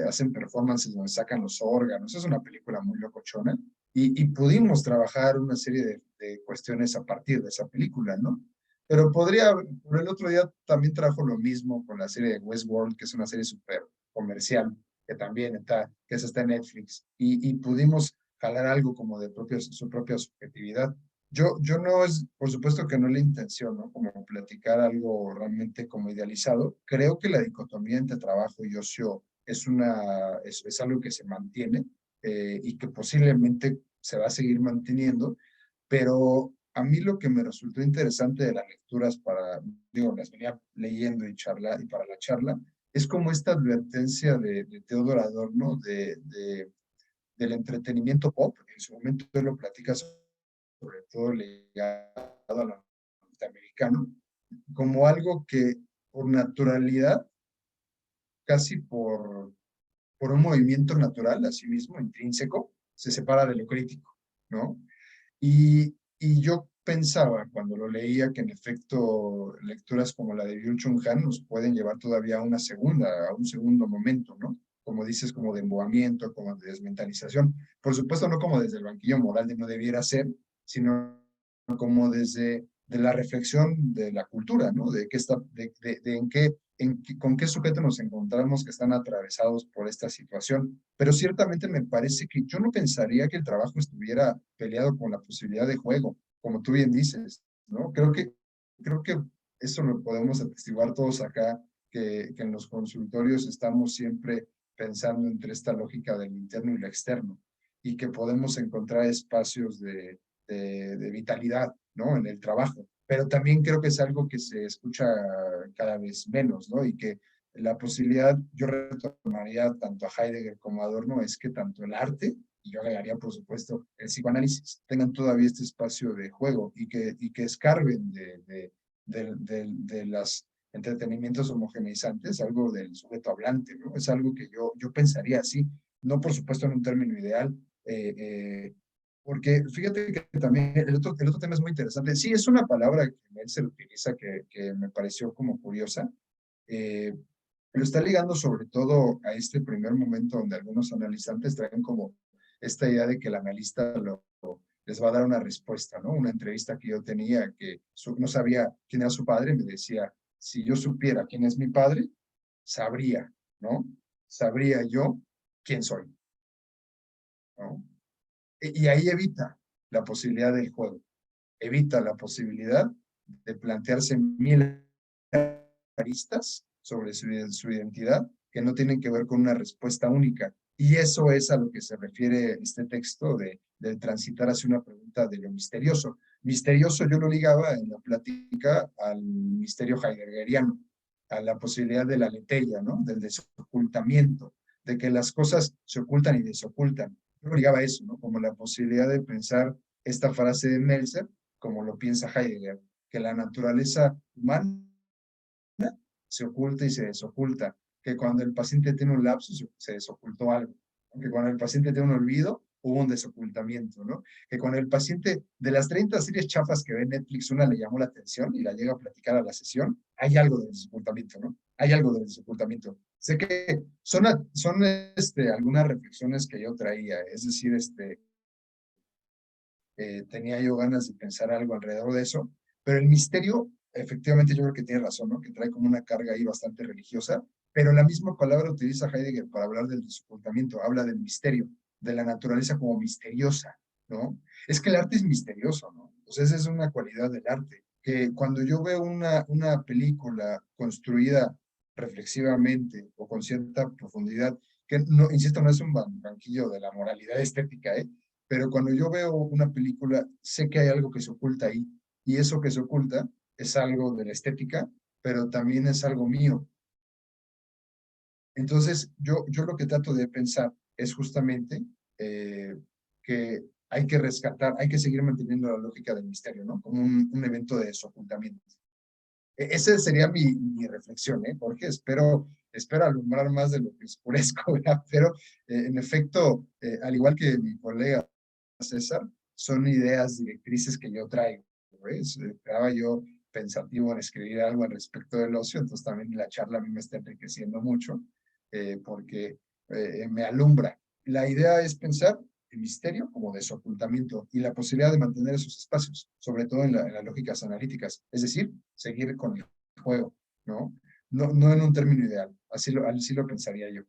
Speaker 3: hacen performances donde sacan los órganos, es una película muy locochona, y pudimos trabajar una serie de cuestiones a partir de esa película, ¿no? Pero por el otro día también trajo lo mismo con la serie de Westworld, que es una serie súper comercial, que también está, que esa está en Netflix, y pudimos jalar algo como de su propia subjetividad. Yo no es, por supuesto que no es la intención, ¿no? Como platicar algo realmente como idealizado. Creo que la dicotomía entre trabajo y ocio es algo que se mantiene y que posiblemente se va a seguir manteniendo, pero a mí lo que me resultó interesante de las lecturas las venía leyendo y para la charla, es como esta advertencia de Theodor Adorno del entretenimiento pop. En su momento él lo platica sobre todo ligado al norteamericano, como algo que por naturalidad, casi por un movimiento natural, a sí mismo, intrínseco, se separa de lo crítico, ¿no? Y yo pensaba cuando lo leía que en efecto lecturas como la de Byung-Chul Han nos pueden llevar todavía a un segundo momento, ¿no? Como dices, como de emboamiento, como de desmentalización. Por supuesto, no como desde el banquillo moral de no debiera ser, sino como desde de la reflexión de la cultura, ¿no? De qué está, con qué sujeto nos encontramos que están atravesados por esta situación. Pero ciertamente me parece que yo no pensaría que el trabajo estuviera peleado con la posibilidad de juego, como tú bien dices, ¿no? Creo que eso lo podemos atestiguar todos acá, que en los consultorios estamos siempre pensando entre esta lógica del interno y lo externo, y que podemos encontrar espacios de vitalidad, ¿no? En el trabajo. Pero también creo que es algo que se escucha cada vez menos, ¿no? Y que la posibilidad, yo retomaría tanto a Heidegger como a Adorno, es que tanto el arte, y yo agregaría, por supuesto, el psicoanálisis, tengan todavía este espacio de juego y que escarben de los entretenimientos homogeneizantes, algo del sujeto hablante, ¿no? Es algo que yo pensaría así, no por supuesto en un término ideal, porque fíjate que también el otro tema es muy interesante. Sí, es una palabra que él se utiliza que me pareció como curiosa, eh, pero está ligando sobre todo a este primer momento donde algunos analizantes traen como esta idea de que el analista les va a dar una respuesta, ¿no? Una entrevista que yo tenía que no sabía quién era su padre, me decía, si yo supiera quién es mi padre, sabría, ¿no? Sabría yo quién soy, ¿no? Y ahí evita la posibilidad del juego. evita la posibilidad de plantearse mil aristas sobre su identidad que no tienen que ver con una respuesta única. Y eso es a lo que se refiere este texto de transitar hacia una pregunta de lo misterioso. Misterioso yo lo ligaba en la plática al misterio heideggeriano, a la posibilidad de la aletheia, ¿no? Del desocultamiento, de que las cosas se ocultan y desocultan. Yo lo ligaba a eso, ¿no? Como la posibilidad de pensar esta frase de Meltzer, como lo piensa Heidegger, que la naturaleza humana se oculta y se desoculta, que cuando el paciente tiene un lapsus se desocultó algo, ¿no? Que cuando el paciente tiene un olvido hubo un desocultamiento, ¿no? Que cuando el paciente, de las 30 series chafas que ve en Netflix, una le llamó la atención y la llega a platicar a la sesión, hay algo de desocultamiento, ¿no? Hay algo de desocultamiento. Sé que son algunas reflexiones que yo traía, es decir, tenía yo ganas de pensar algo alrededor de eso, pero el misterio, efectivamente yo creo que tiene razón, ¿no? Que trae como una carga ahí bastante religiosa, pero la misma palabra utiliza Heidegger para hablar del desocultamiento, habla del misterio, de la naturaleza como misteriosa, ¿no? Es que el arte es misterioso, ¿no? O sea, esa es una cualidad del arte, que cuando yo veo una película construida reflexivamente o con cierta profundidad, que no, insisto, no es un banquillo de la moralidad estética, ¿eh? Pero cuando yo veo una película, sé que hay algo que se oculta ahí, y eso que se oculta es algo de la estética, pero también es algo mío. Entonces, yo lo que trato de pensar es justamente que hay que rescatar, hay que seguir manteniendo la lógica del misterio, ¿no? Como un evento de desocultamiento. Esa sería mi reflexión, ¿eh, Jorge? Espero alumbrar más de lo que oscurezco, ¿verdad? Pero en efecto, al igual que mi colega César, son ideas directrices que yo traigo, ¿ves? Estaba yo pensativo en escribir algo al respecto del ocio, entonces también la charla a mí me está enriqueciendo mucho, porque me alumbra. La idea es pensar el misterio como desocultamiento y la posibilidad de mantener esos espacios, sobre todo en las lógicas analíticas, es decir, seguir con el juego, ¿no? No en un término ideal, así lo pensaría yo.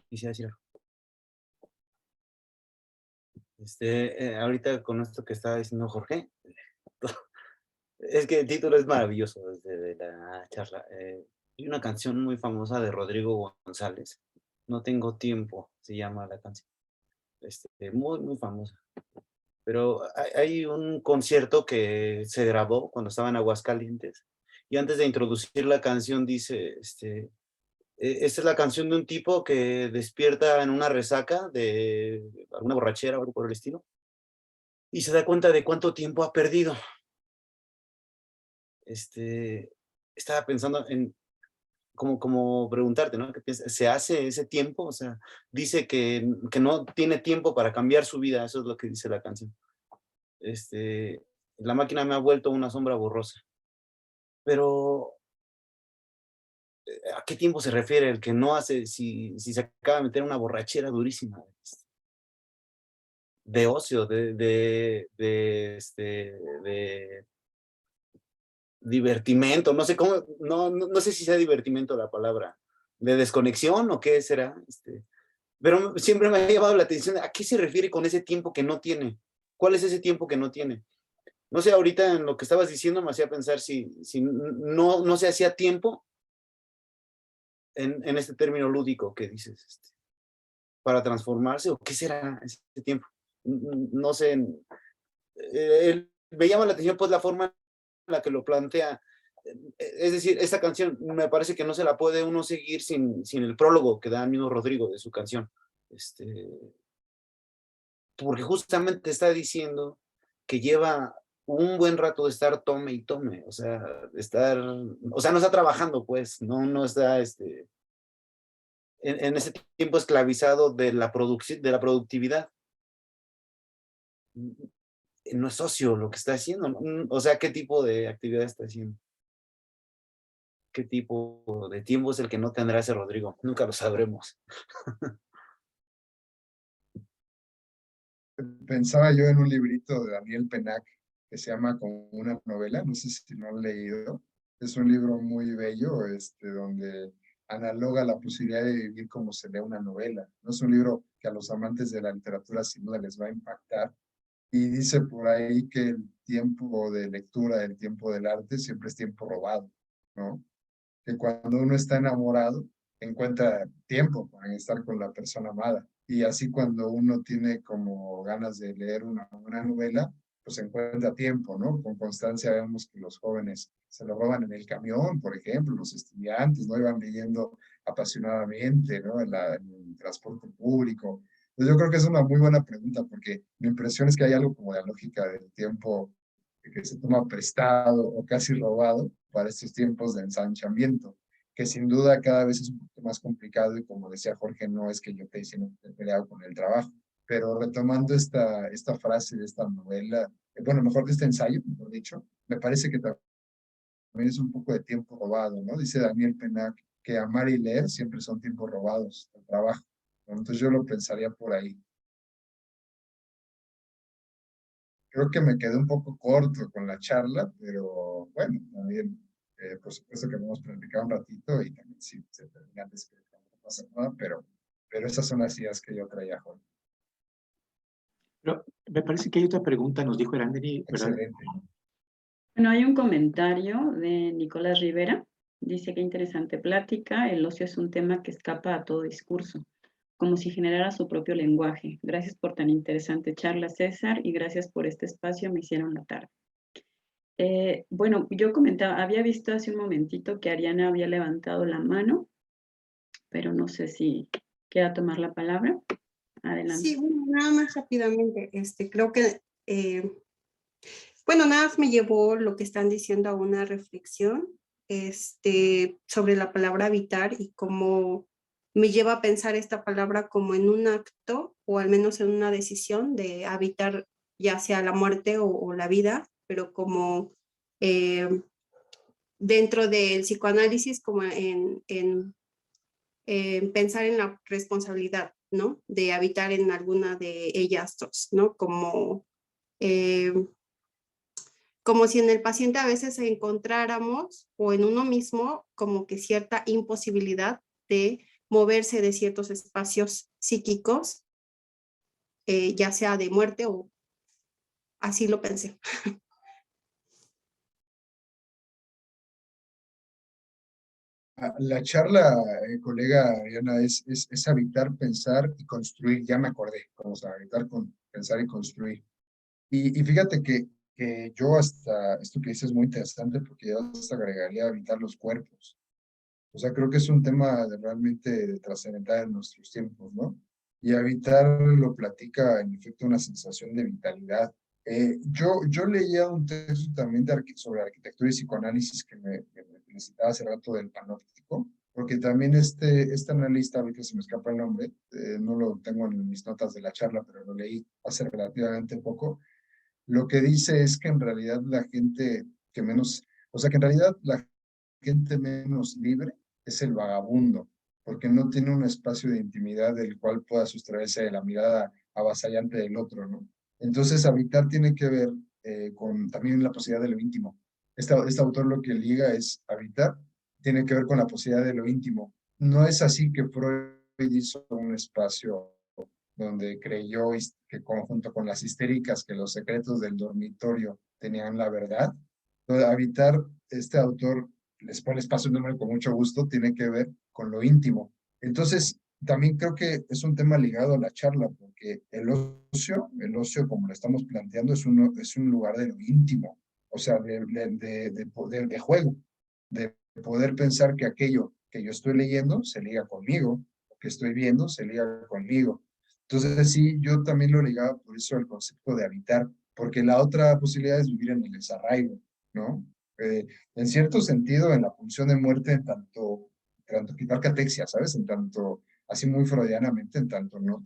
Speaker 4: Quisiera decir algo. Ahorita con esto que estaba diciendo Jorge, es que el título es maravilloso desde la charla. Hay una canción muy famosa de Rodrigo González, No tengo tiempo, se llama la canción. Muy, muy famosa. Pero hay un concierto que se grabó cuando estaba en Aguascalientes, y antes de introducir la canción dice, esta es la canción de un tipo que despierta en una resaca de alguna borrachera o algo por el estilo, y se da cuenta de cuánto tiempo ha perdido. Estaba pensando en como preguntarte, ¿no? ¿Qué piensas? ¿Se hace ese tiempo? O sea, dice que no tiene tiempo para cambiar su vida, eso es lo que dice la canción. La máquina me ha vuelto una sombra borrosa. Pero, ¿a qué tiempo se refiere el que no hace, si se acaba de meter una borrachera durísima? De ocio, de divertimento, no sé cómo, no sé si sea divertimento la palabra, de desconexión o qué será, pero siempre me ha llamado la atención, ¿a qué se refiere con ese tiempo que no tiene? ¿Cuál es ese tiempo que no tiene? No sé, ahorita en lo que estabas diciendo me hacía pensar si no se hacía tiempo en este término lúdico que dices, para transformarse, o qué será ese tiempo. No sé, me llama la atención pues la forma en la que lo plantea. Es decir, esta canción me parece que no se la puede uno seguir sin el prólogo que da el mismo Rodrigo de su canción. Porque justamente está diciendo que lleva un buen rato de estar tome y tome, o sea, no está trabajando, pues, no está en ese tiempo esclavizado de la productividad. No es socio lo que está haciendo, ¿no? O sea, ¿qué tipo de actividad está haciendo? ¿Qué tipo de tiempo es el que no tendrá ese Rodrigo? Nunca lo sabremos.
Speaker 3: Pensaba yo en un librito de Daniel Pennac que se llama Como una novela, no sé si lo han leído. Es un libro muy bello, donde analoga la posibilidad de vivir como se lee una novela. No es un libro que a los amantes de la literatura sin duda les va a impactar, Y dice por ahí que el tiempo de lectura, el tiempo del arte, siempre es tiempo robado, ¿no? Que cuando uno está enamorado, encuentra tiempo para estar con la persona amada. Y así cuando uno tiene como ganas de leer una buena novela, pues encuentra tiempo, ¿no? Con constancia vemos que los jóvenes se lo roban en el camión, por ejemplo, los estudiantes, ¿no? Iban leyendo apasionadamente, ¿no? En el transporte público. Entonces yo creo que es una muy buena pregunta, porque mi impresión es que hay algo como de la lógica del tiempo que se toma prestado o casi robado para estos tiempos de ensanchamiento, que sin duda cada vez es un poco más complicado y como decía Jorge, no es que yo esté diciendo que he peleado con el trabajo, pero retomando esta frase de esta novela, bueno, mejor de este ensayo, mejor dicho, me parece que también es un poco de tiempo robado, ¿no? Dice Daniel Pennac que amar y leer siempre son tiempos robados del trabajo, ¿no? Entonces yo lo pensaría por ahí. Creo que me quedé un poco corto con la charla, pero bueno, también, por supuesto que hemos platicado un ratito y también si se termina antes que no pasa nada, pero esas son las ideas que yo traía, Juan.
Speaker 1: Pero me parece que hay otra pregunta, nos dijo Erandeni, ¿verdad?
Speaker 3: Excelente.
Speaker 2: Bueno, hay un comentario de Nicolás Rivera. Dice que interesante plática. El ocio es un tema que escapa a todo discurso, como si generara su propio lenguaje. Gracias por tan interesante charla, César, y gracias por este espacio. Me hicieron la tarde. Bueno, yo comentaba, había visto hace un momentito que Ariana había levantado la mano, pero no sé si quiera tomar la palabra. Adelante.
Speaker 6: Sí, bueno, nada más rápidamente, creo que, bueno, nada más me llevó lo que están diciendo a una reflexión, sobre la palabra habitar y cómo me lleva a pensar esta palabra como en un acto o al menos en una decisión de habitar ya sea la muerte o la vida, pero como dentro del psicoanálisis, como en pensar en la responsabilidad, ¿no? De habitar en alguna de ellas dos, ¿no? Eh, como si en el paciente a veces encontráramos o en uno mismo como que cierta imposibilidad de moverse de ciertos espacios psíquicos, ya sea de muerte o así lo pensé.
Speaker 3: La charla, colega Ariana, es habitar, pensar y construir. Ya me acordé, vamos a habitar, pensar y construir. Y fíjate que yo hasta, esto que dices es muy interesante porque yo hasta agregaría habitar los cuerpos. O sea, creo que es un tema realmente trascendental en nuestros tiempos, ¿no? Y habitar lo platica, en efecto, una sensación de vitalidad. Yo leía un texto también sobre arquitectura y psicoanálisis que me felicitaba hace rato del panóptico, porque también este analista, ahorita se me escapa el nombre, no lo tengo en mis notas de la charla, pero lo leí hace relativamente poco. Lo que dice es que en realidad la gente que menos, o sea, que en realidad la gente menos libre es el vagabundo, porque no tiene un espacio de intimidad del cual pueda sustraerse de la mirada avasallante del otro, ¿no? Entonces, habitar tiene que ver con también la posibilidad de lo íntimo. Este autor lo que liga es habitar, tiene que ver con la posibilidad de lo íntimo. No es así que Freud hizo un espacio donde creyó que conjunto con las histéricas que los secretos del dormitorio tenían la verdad. Entonces, habitar, este autor les pone espacio un número con mucho gusto, tiene que ver con lo íntimo. Entonces, también creo que es un tema ligado a la charla, porque el ocio como lo estamos planteando, es un lugar de lo íntimo, o sea, de juego, de poder pensar que aquello que yo estoy leyendo se liga conmigo, que estoy viendo se liga conmigo. Entonces, sí, yo también lo ligaba por eso al concepto de habitar, porque la otra posibilidad es vivir en el desarraigo, ¿no? En cierto sentido, en la pulsión de muerte, tanto quitar catexia, ¿sabes? En tanto, así muy freudianamente, en tanto no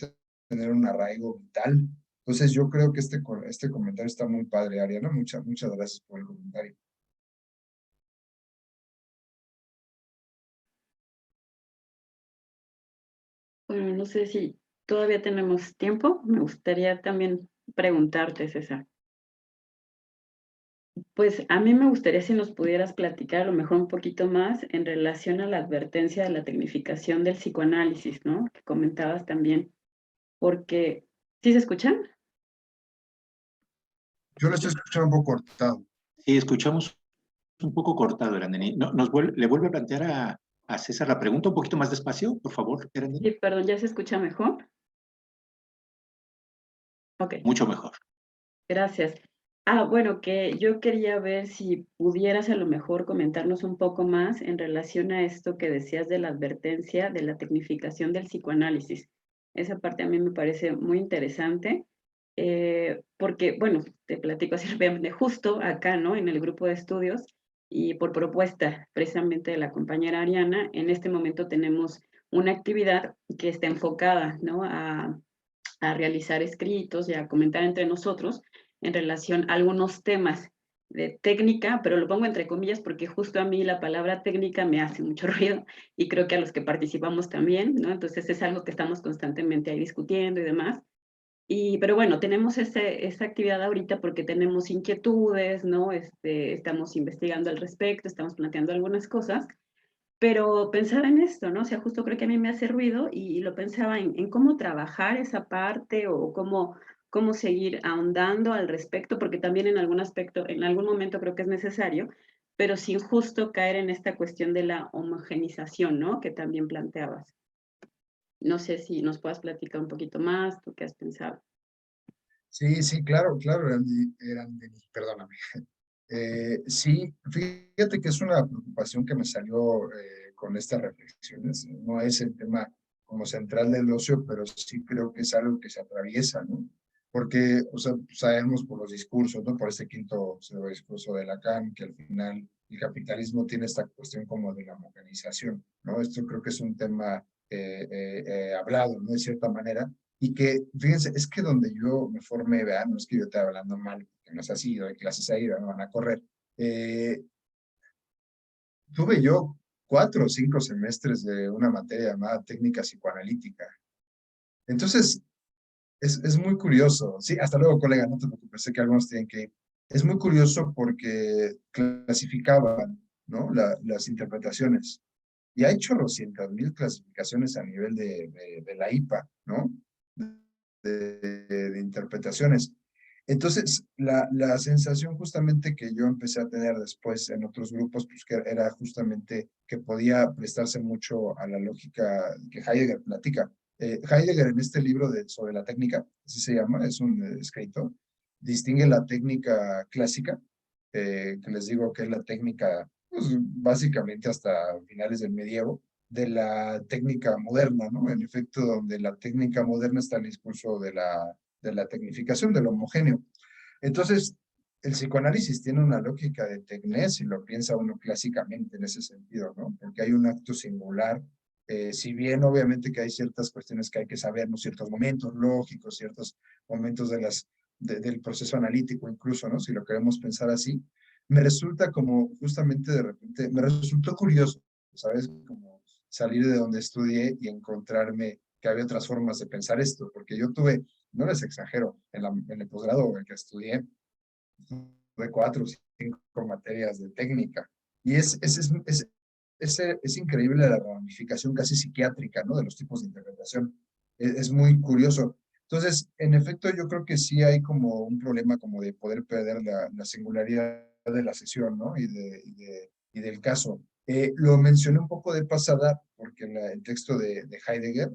Speaker 3: tener un arraigo vital. Entonces, yo creo que este comentario está muy padre, Ariana. Muchas gracias por el comentario.
Speaker 2: Bueno, no sé si todavía tenemos tiempo. Me gustaría también preguntarte, César. Pues a mí me gustaría si nos pudieras platicar a lo mejor un poquito más en relación a la advertencia de la tecnificación del psicoanálisis, ¿no? Que comentabas también, porque, ¿sí se escuchan?
Speaker 3: Yo lo estoy escuchando un poco cortado.
Speaker 1: Sí, escuchamos un poco cortado, Erendini. No, ¿le vuelve a plantear a César la pregunta un poquito más despacio, por favor, Erendini?
Speaker 2: Sí, perdón, ¿ya se escucha mejor? Ok,
Speaker 1: Mucho mejor.
Speaker 2: gracias. Bueno, que yo quería ver si pudieras a lo mejor comentarnos un poco más en relación a esto que decías de la advertencia de la tecnificación del psicoanálisis. Esa parte a mí me parece muy interesante, porque, bueno, te platico así rápidamente, justo acá, ¿no? En el grupo de estudios y por propuesta precisamente de la compañera Ariana, en este momento tenemos una actividad que está enfocada, ¿no? A realizar escritos y a comentar entre nosotros en relación a algunos temas de técnica, pero lo pongo entre comillas porque justo a mí la palabra técnica me hace mucho ruido y creo que a los que participamos también, ¿no? Entonces es algo que estamos constantemente ahí discutiendo y demás. Pero bueno, tenemos esa actividad ahorita porque tenemos inquietudes, ¿no? Estamos investigando al respecto, estamos planteando algunas cosas, pero pensaba en esto, ¿no? O sea, justo creo que a mí me hace ruido y lo pensaba en cómo trabajar esa parte o cómo seguir ahondando al respecto, porque también en algún aspecto, en algún momento creo que es necesario, pero sin justo caer en esta cuestión de la homogenización, ¿no? Que también planteabas. No sé si nos puedas platicar un poquito más, tú qué has pensado.
Speaker 3: Sí, sí, claro, claro, Erendini, perdóname. Sí, fíjate que es una preocupación que me salió con estas reflexiones. No es el tema como central del ocio, pero sí creo que es algo que se atraviesa, ¿no? Porque, o sea, sabemos por los discursos, ¿no? Por este quinto discurso de Lacan, que al final el capitalismo tiene esta cuestión como de la homogenización, ¿no? Esto creo que es un tema hablado, ¿no? De cierta manera, y que, fíjense, es que donde yo me formé, vean, no es que yo esté hablando mal, que no es así, doy clases ahí, no van a correr. Tuve yo 4 o 5 semestres de una materia llamada técnica psicoanalítica. Entonces, es muy curioso. Sí, hasta luego, colega, no te preocupes, sé que algunos tienen que ir. Es muy curioso porque clasificaban, ¿no? Las interpretaciones. Y hay chorrocientas mil clasificaciones a nivel de la IPA, ¿no? De interpretaciones. Entonces, la sensación justamente que yo empecé a tener después en otros grupos, pues que era justamente que podía prestarse mucho a la lógica que Heidegger platica. Heidegger en este libro sobre la técnica, así se llama, es un escritor, distingue la técnica clásica, que les digo que es la técnica, pues básicamente hasta finales del medievo, de la técnica moderna, ¿no? En efecto, donde la técnica moderna está el discurso de la tecnificación, del homogéneo. Entonces, el psicoanálisis tiene una lógica de tecnés, si lo piensa uno clásicamente en ese sentido, ¿no? Porque hay un acto singular, si bien obviamente que hay ciertas cuestiones que hay que saber, ¿no? Ciertos momentos lógicos, ciertos momentos del proceso analítico incluso, ¿no? Si lo queremos pensar así, me resulta como justamente de repente, me resultó curioso, ¿sabes? Como salir de donde estudié y encontrarme que había otras formas de pensar esto, porque yo tuve, no les exagero, en el posgrado en el que estudié, tuve 4 o 5 materias de técnica, y es increíble la ramificación casi psiquiátrica, ¿no? De los tipos de interpretación, es muy curioso. Entonces, en efecto, yo creo que sí hay como un problema como de poder perder la singularidad de la sesión, ¿no? Y del caso. Lo mencioné un poco de pasada porque el texto de Heidegger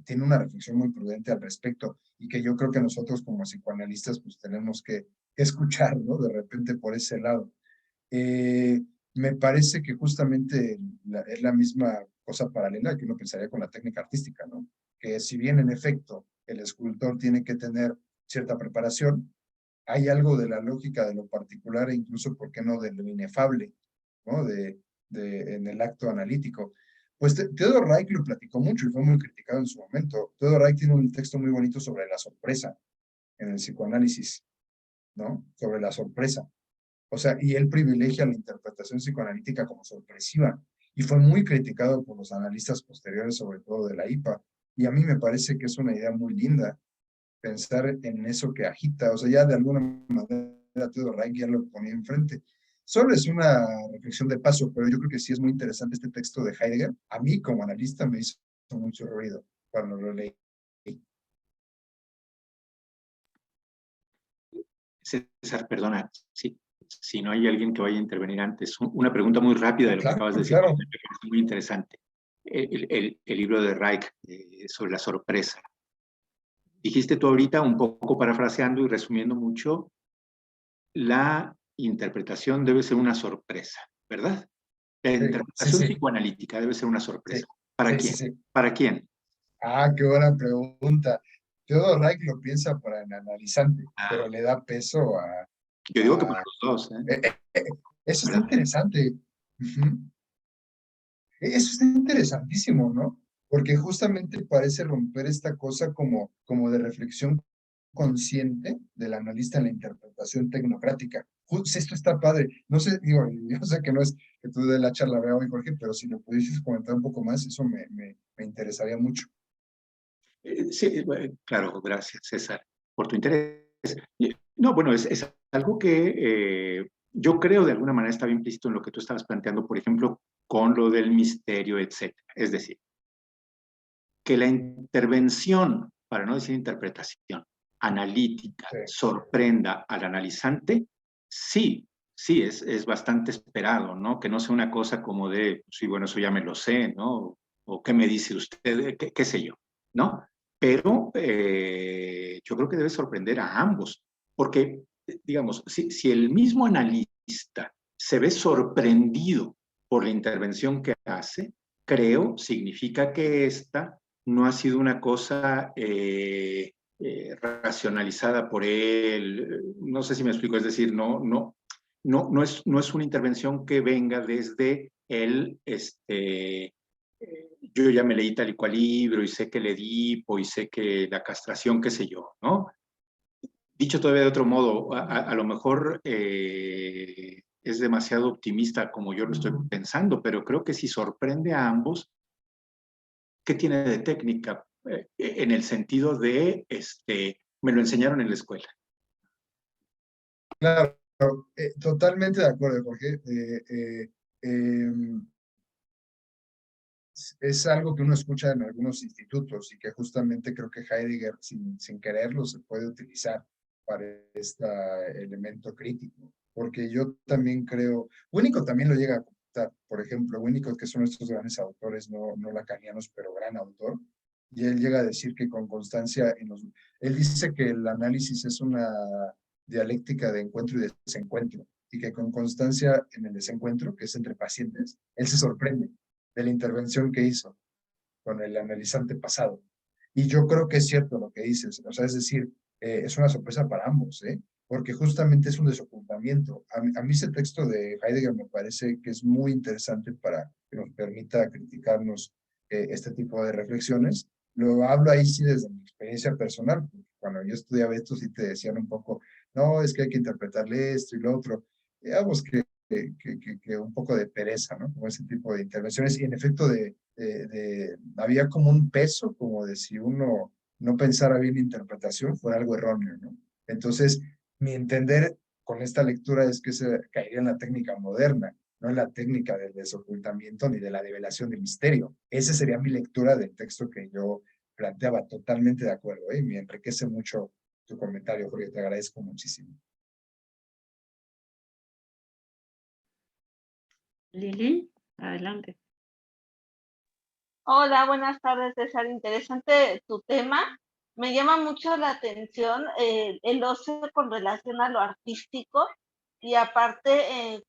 Speaker 3: tiene una reflexión muy prudente al respecto y que yo creo que nosotros como psicoanalistas pues tenemos que escuchar, ¿no? De repente por ese lado. Eh, Me parece que justamente es la misma cosa paralela que uno pensaría con la técnica artística, ¿no? Que si bien en efecto el escultor tiene que tener cierta preparación, hay algo de la lógica de lo particular e incluso, ¿por qué no?, de lo inefable, ¿no? En el acto analítico. Pues Theodor Reich lo platicó mucho y fue muy criticado en su momento. Theodor Reich tiene un texto muy bonito sobre la sorpresa en el psicoanálisis, ¿no? Sobre la sorpresa. O sea, y él privilegia la interpretación psicoanalítica como sorpresiva y fue muy criticado por los analistas posteriores, sobre todo de la IPA. Y a mí me parece que es una idea muy linda pensar en eso que agita, o sea, ya de alguna manera Theodor Reich ya lo ponía enfrente. Solo es una reflexión de paso, pero yo creo que sí es muy interesante este texto de Heidegger. A mí, como analista, me hizo mucho ruido cuando lo leí.
Speaker 1: César, perdona, si no hay alguien que vaya a intervenir antes, una pregunta muy rápida de lo que acabas de decir,
Speaker 3: Claro.
Speaker 1: me parece muy interesante. El libro de Reich sobre la sorpresa. Dijiste tú ahorita, un poco parafraseando y resumiendo mucho, la interpretación debe ser una sorpresa, ¿verdad? La interpretación
Speaker 3: Sí.
Speaker 1: psicoanalítica debe ser una sorpresa.
Speaker 3: Sí,
Speaker 1: ¿Para
Speaker 3: sí,
Speaker 1: quién?
Speaker 3: sí, sí.
Speaker 1: ¿Para quién?
Speaker 3: Ah, qué buena pregunta. Theodor Reich lo piensa para el analizante, pero le da peso
Speaker 1: Yo digo que para
Speaker 3: a-
Speaker 1: los dos, ¿eh?
Speaker 3: Eso está
Speaker 1: ¿Verdad?
Speaker 3: interesante. Ujú. Eso está interesantísimo, ¿no? Porque justamente parece romper esta cosa como de reflexión consciente del analista en la interpretación tecnocrática. Esto está padre. No sé, digo, yo sé que no es que tú de la charla vea hoy, Jorge, pero si lo pudieses comentar un poco más, eso me interesaría mucho.
Speaker 1: Sí, bueno, claro, gracias, César, por tu interés. No, bueno, es algo que yo creo de alguna manera estaba implícito en lo que tú estabas planteando, por ejemplo, con lo del misterio, etcétera. Es decir, que la intervención, para no decir interpretación, analítica,
Speaker 3: Sí,
Speaker 1: sorprenda al analizante, sí, es bastante esperado, ¿no? Que no sea una cosa como de, sí, bueno, eso ya me lo sé, ¿no? O qué me dice usted, qué sé yo, ¿no? Pero yo creo que debe sorprender a ambos, porque, digamos, si el mismo analista se ve sorprendido por la intervención que hace, creo, significa que esta no ha sido una cosa racionalizada por él. No sé si me explico, es decir, no es una intervención que venga desde el, yo ya me leí tal y cual libro y sé que el Edipo y sé que la castración, qué sé yo, ¿no? Dicho todavía de otro modo, a lo mejor es demasiado optimista como yo lo estoy pensando, pero creo que si sorprende a ambos, ¿qué tiene de técnica? En el sentido de, me lo enseñaron en la escuela.
Speaker 3: claro, totalmente de acuerdo, Jorge. Es algo que uno escucha en algunos institutos y que justamente creo que Heidegger, sin quererlo, se puede utilizar para este elemento crítico. Porque yo también creo, Winnicott también lo llega a comentar, por ejemplo, Winnicott, que son estos grandes autores, no lacanianos, pero gran autor, y él llega a decir que con constancia, él dice que el análisis es una dialéctica de encuentro y desencuentro, y que con constancia en el desencuentro, que es entre pacientes, él se sorprende de la intervención que hizo con el analizante pasado. Y yo creo que es cierto lo que dices, o sea, es decir, es una sorpresa para ambos, ¿eh? Porque justamente es un desocultamiento. A mí ese texto de Heidegger me parece que es muy interesante para que nos permita criticarnos este tipo de reflexiones. Lo hablo ahí sí desde mi experiencia personal, porque cuando yo estudiaba esto sí te decían un poco, no, es que hay que interpretarle esto y lo otro. Digamos que un poco de pereza, ¿no? Como ese tipo de intervenciones. Y en efecto, había como un peso, como de si uno no pensara bien la interpretación, fuera algo erróneo, ¿no? Entonces, mi entender con esta lectura es que se caería en la técnica moderna, no en la técnica del desocultamiento ni de la develación del misterio. Esa sería mi lectura del texto que yo planteaba, totalmente de acuerdo, ¿eh? Me enriquece mucho tu comentario, Jorge, te agradezco muchísimo.
Speaker 2: Lili, adelante.
Speaker 7: Hola, buenas tardes, César. Interesante tu tema. Me llama mucho la atención el ocio con relación a lo artístico y aparte,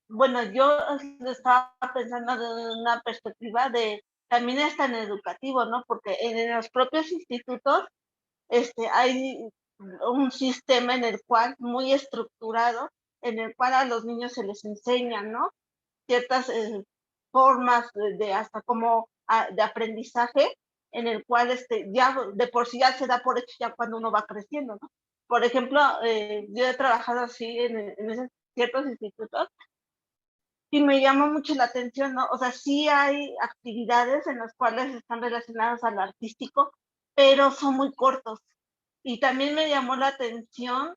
Speaker 7: bueno, yo estaba pensando de una perspectiva de también es tan educativo, ¿no? Porque en los propios institutos hay un sistema en el cual, muy estructurado, en el cual a los niños se les enseña, ¿no? Ciertas formas de hasta como de aprendizaje en el cual ya de por sí ya se da por hecho ya cuando uno va creciendo, ¿no? Por ejemplo, yo he trabajado así en esos ciertos institutos y me llama mucho la atención, ¿no? O sea, sí hay actividades en las cuales están relacionadas a lo artístico, pero son muy cortos. Y también me llamó la atención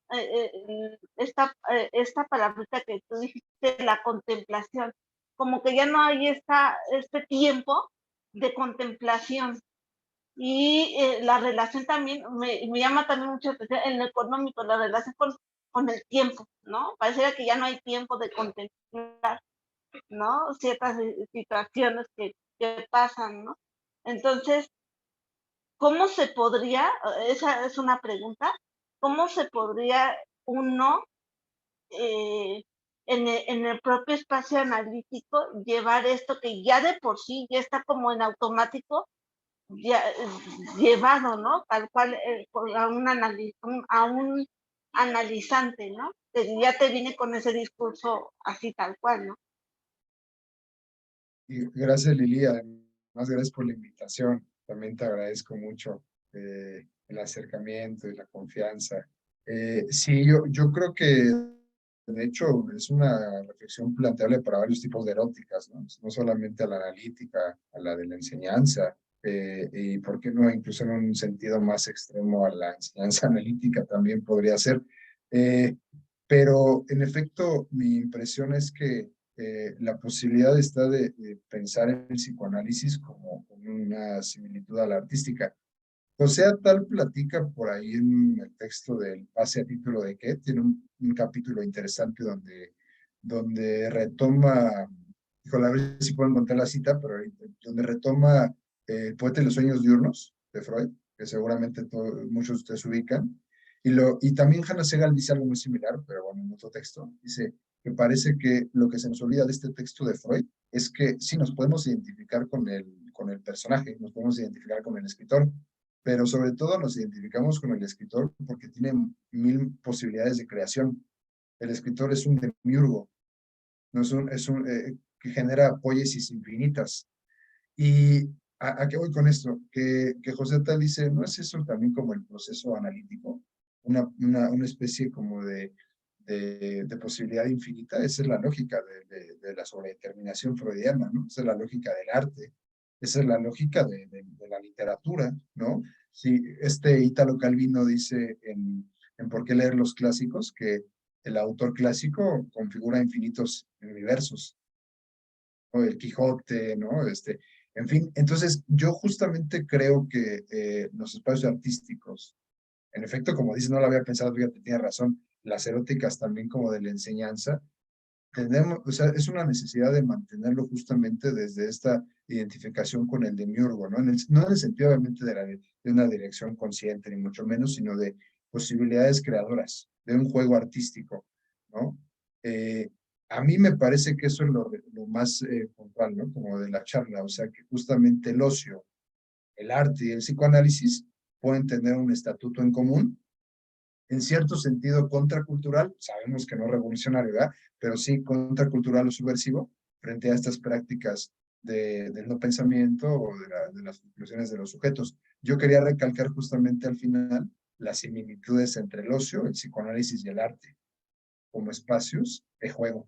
Speaker 7: esta palabrita que tú dijiste, la contemplación, como que ya no hay este tiempo de contemplación, Y la relación también, me llama también mucho la atención en lo económico, la relación con el tiempo, ¿no? Pareciera que ya no hay tiempo de contemplar, ¿no? Ciertas situaciones que pasan, ¿no? Entonces, ¿cómo se podría, esa es una pregunta, cómo se podría uno en el propio espacio analítico llevar esto que ya de por sí ya está como en automático, ya, llevado, ¿no? Tal cual a un analizante, ¿no? Que ya te viene con ese discurso así tal cual, ¿no?
Speaker 3: Y gracias, Lili. Además, gracias por la invitación. También te agradezco mucho el acercamiento y la confianza. Sí, yo creo que, de hecho, es una reflexión planteable para varios tipos de eróticas, ¿no? No solamente a la analítica, a la de la enseñanza, y por qué no, incluso en un sentido más extremo a la enseñanza analítica también podría ser. Pero, en efecto, mi impresión es que la posibilidad está de pensar en el psicoanálisis como una similitud a la artística. José Attal platica por ahí en el texto del Pase a título de qué, tiene un capítulo interesante donde retoma, híjole, a ver si puedo encontrar la cita, pero donde retoma el poeta y los sueños diurnos de Freud, que seguramente muchos de ustedes ubican, y también Hannah Segal dice algo muy similar, pero bueno, en otro texto, dice que parece que lo que se nos olvida de este texto de Freud es que sí nos podemos identificar con el personaje, nos podemos identificar con el escritor, pero sobre todo nos identificamos con el escritor porque tiene 1000 posibilidades de creación. El escritor es un demiurgo, no que genera poiesis infinitas. ¿Y a qué voy con esto? Que José Tal dice, ¿no es eso también como el proceso analítico? Una especie como de posibilidad infinita. Esa es la lógica de la sobredeterminación freudiana, ¿no? Esa es la lógica del arte. Esa es la lógica de la literatura, ¿no? Sí, Italo Calvino dice en ¿Por qué leer los clásicos? Que el autor clásico configura infinitos universos, ¿no? El Quijote, ¿no? En fin, entonces yo justamente creo que los espacios artísticos, en efecto, como dice, no lo había pensado, fíjate, tiene razón, las eróticas también como de la enseñanza, o sea, es una necesidad de mantenerlo justamente desde esta identificación con el demiurgo, ¿no? No en el sentido obviamente de una dirección consciente, ni mucho menos, sino de posibilidades creadoras, de un juego artístico, ¿no? A mí me parece que eso es lo más puntual, ¿no? Como de la charla, o sea, que justamente el ocio, el arte y el psicoanálisis pueden tener un estatuto en común, en cierto sentido contracultural, sabemos que no revolucionario, ¿verdad? Pero sí contracultural o subversivo frente a estas prácticas del no pensamiento o de las conclusiones de los sujetos. Yo quería recalcar justamente al final las similitudes entre el ocio, el psicoanálisis y el arte como espacios de juego.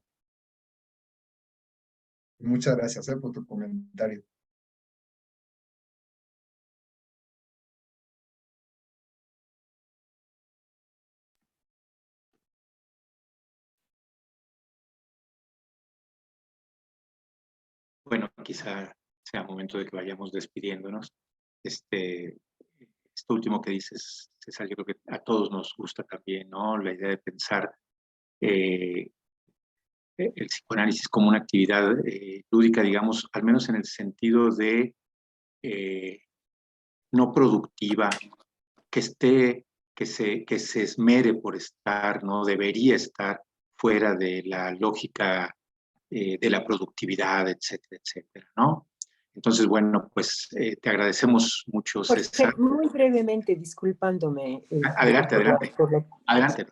Speaker 3: Muchas gracias por tu comentario.
Speaker 1: Bueno, quizá sea momento de que vayamos despidiéndonos. Esto último que dices, César, yo creo que a todos nos gusta también, ¿no? La idea de pensar el psicoanálisis como una actividad lúdica, digamos, al menos en el sentido de no productiva, que se esmere por estar, ¿no? Debería estar fuera de la lógica de la productividad, etcétera, etcétera, ¿no? Entonces, bueno, pues te agradecemos mucho, César.
Speaker 8: Muy brevemente, disculpándome.
Speaker 1: Adelante, adelante. Adelante.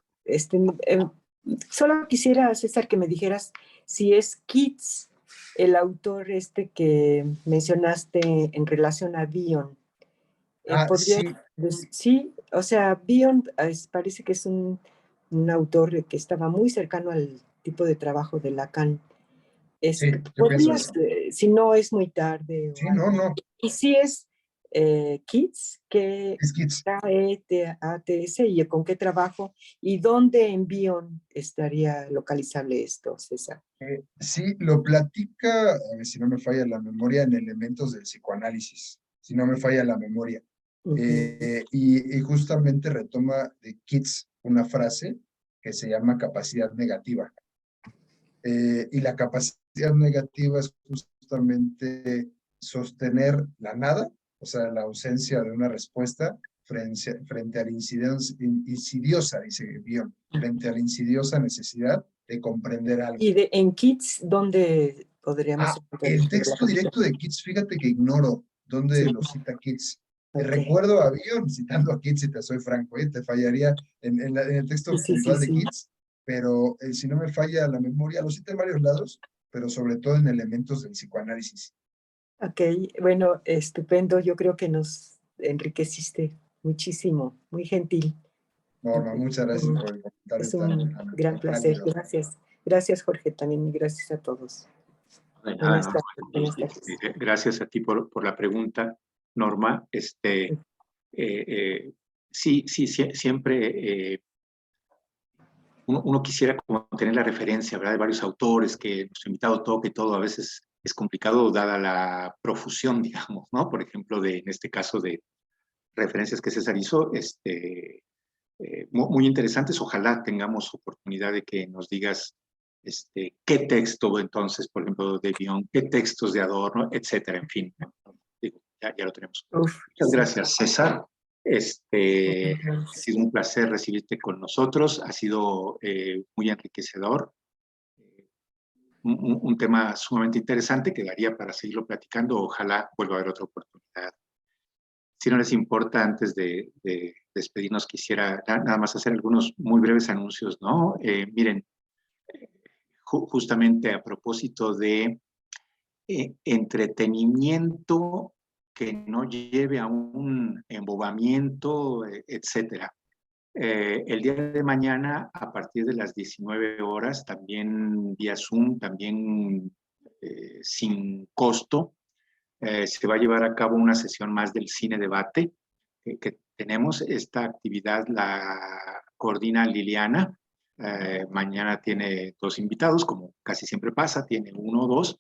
Speaker 8: Solo quisiera, César, que me dijeras si es Keats el autor que mencionaste en relación a Bion.
Speaker 3: Sí.
Speaker 8: Sí, o sea, Bion parece que es un autor que estaba muy cercano al tipo de trabajo de Lacan.
Speaker 3: Sí, yo pienso eso.
Speaker 8: Si no es muy tarde.
Speaker 3: Sí, no.
Speaker 8: Y si es Keats, que
Speaker 3: Es Keats.
Speaker 8: ATS y con qué trabajo y dónde en Bion estaría localizable esto, César.
Speaker 3: Sí, lo platica, a ver si no me falla la memoria, en Elementos del psicoanálisis, si no me falla la memoria. Y justamente retoma de Keats una frase que se llama capacidad negativa. Y la capacidad negativa es justamente sostener la nada, o sea, la ausencia de una respuesta frente a la insidiosa, dice Bion, frente a la insidiosa necesidad de comprender algo.
Speaker 8: Y en Kids, ¿dónde podríamos encontrar
Speaker 3: El texto directo de Keats, fíjate que ignoro dónde
Speaker 8: Sí.
Speaker 3: lo cita Keats.
Speaker 8: Ok.
Speaker 3: Recuerdo a Bion citando a Keats, si te soy franco, te fallaría en el texto
Speaker 8: Sí,
Speaker 3: puntual de
Speaker 8: sí.
Speaker 3: Keats, pero si no me falla la memoria, lo cita en varios lados, pero sobre todo en elementos del psicoanálisis.
Speaker 8: Ok, bueno, estupendo. Yo creo que nos enriqueciste muchísimo, muy gentil.
Speaker 3: Norma, muchas gracias por el comentario
Speaker 8: Es un gran placer.
Speaker 3: cálido.
Speaker 8: Gracias. Gracias, Jorge, también, y gracias a todos.
Speaker 1: De nada, Norma.
Speaker 8: Buenas tardes.
Speaker 1: Gracias a ti por la pregunta, Norma. Sí, siempre uno quisiera como tener la referencia, ¿verdad? De varios autores que nuestro invitado toque y todo. A veces es complicado dada la profusión, digamos, ¿no? Por ejemplo, en este caso de referencias que César hizo, muy interesantes. Ojalá tengamos oportunidad de que nos digas qué texto, entonces, por ejemplo, de Bion, qué textos de Adorno, etcétera, en fin. Digo, ya lo tenemos. Muchas gracias, César. Ha sido un placer recibirte con nosotros, ha sido muy enriquecedor. Un tema sumamente interesante que daría para seguirlo platicando. Ojalá vuelva a haber otra oportunidad. Si no les importa, antes de despedirnos, quisiera nada más hacer algunos muy breves anuncios, ¿no? Miren, justamente a propósito de entretenimiento que no lleve a un embobamiento, etcétera. El día de mañana, a partir de las 19 horas, también vía Zoom, también sin costo, se va a llevar a cabo una sesión más del cine debate que tenemos. Esta actividad la coordina Liliana. Mañana tiene 2 invitados, como casi siempre pasa, tiene 1 o 2.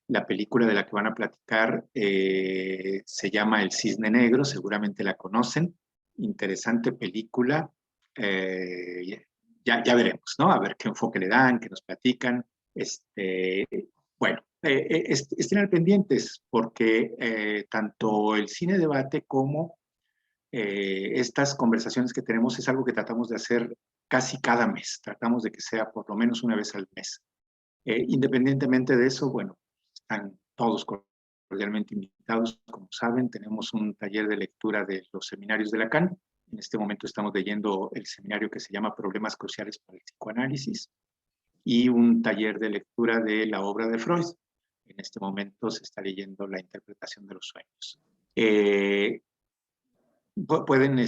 Speaker 1: La película de la que van a platicar se llama El Cisne Negro, seguramente la conocen. Interesante película. Ya veremos, ¿no? A ver qué enfoque le dan, qué nos platican. Bueno, estén al pendientes porque tanto el cine debate como estas conversaciones que tenemos es algo que tratamos de hacer casi cada mes. Tratamos de que sea por lo menos una vez al mes. Independientemente de eso, bueno, están todos cordialmente invitados. Como saben, tenemos un taller de lectura de los seminarios de Lacan. En este momento estamos leyendo el seminario que se llama Problemas Cruciales para el Psicoanálisis y un taller de lectura de la obra de Freud. En este momento se está leyendo La interpretación de los sueños. Pueden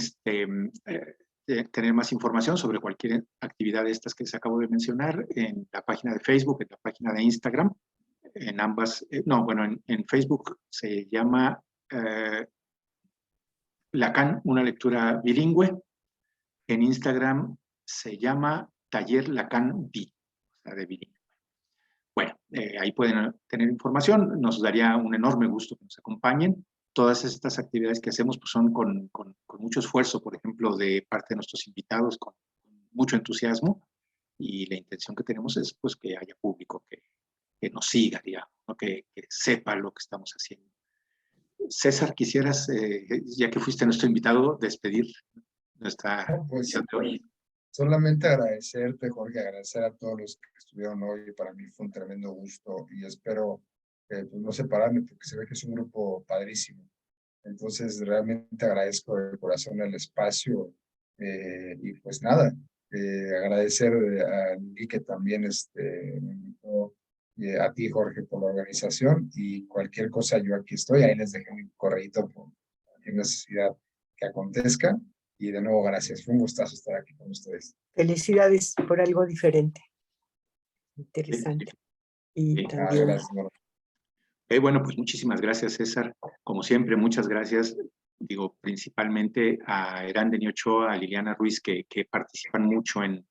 Speaker 1: tener más información sobre cualquier actividad de estas que les acabo de mencionar en la página de Facebook, en la página de Instagram, en ambas, en Facebook se llama Lacan, una lectura bilingüe. En Instagram se llama Taller Lacan B, o sea, de bilingüe. Bueno, ahí pueden tener información. Nos daría un enorme gusto que nos acompañen. Todas estas actividades que hacemos pues, son con mucho esfuerzo, por ejemplo, de parte de nuestros invitados, con mucho entusiasmo. Y la intención que tenemos es pues, que haya público que nos siga, digamos, ¿no? que sepa lo que estamos haciendo. César, quisieras, ya que fuiste nuestro invitado, despedir nuestra sesión de hoy.
Speaker 3: Solamente agradecerte, Jorge, agradecer a todos los que estuvieron hoy. Para mí fue un tremendo gusto y espero pues, no separarme porque se ve que es un grupo padrísimo. Entonces, realmente agradezco de corazón el espacio y pues nada, agradecer a Lili que también me invitó, a ti, Jorge, por la organización y cualquier cosa yo aquí estoy. Ahí les dejé un correíto por cualquier necesidad que acontezca. Y de nuevo, gracias. Fue un gustazo estar aquí con ustedes.
Speaker 8: Felicidades por algo diferente. Interesante. Y también...
Speaker 3: Gracias,
Speaker 1: bueno, pues muchísimas gracias, César. Como siempre, muchas gracias. Digo, principalmente a Eranden y Ochoa, a Liliana Ruiz, que participan mucho en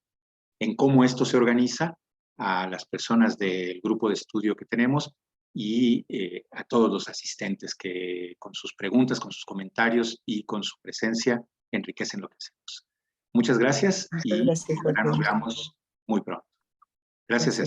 Speaker 1: cómo esto se organiza, a las personas del grupo de estudio que tenemos, y a todos los asistentes que con sus preguntas, con sus comentarios y con su presencia enriquecen lo que hacemos. Muchas gracias y
Speaker 8: Gracias,
Speaker 1: nos veamos muy pronto. Gracias.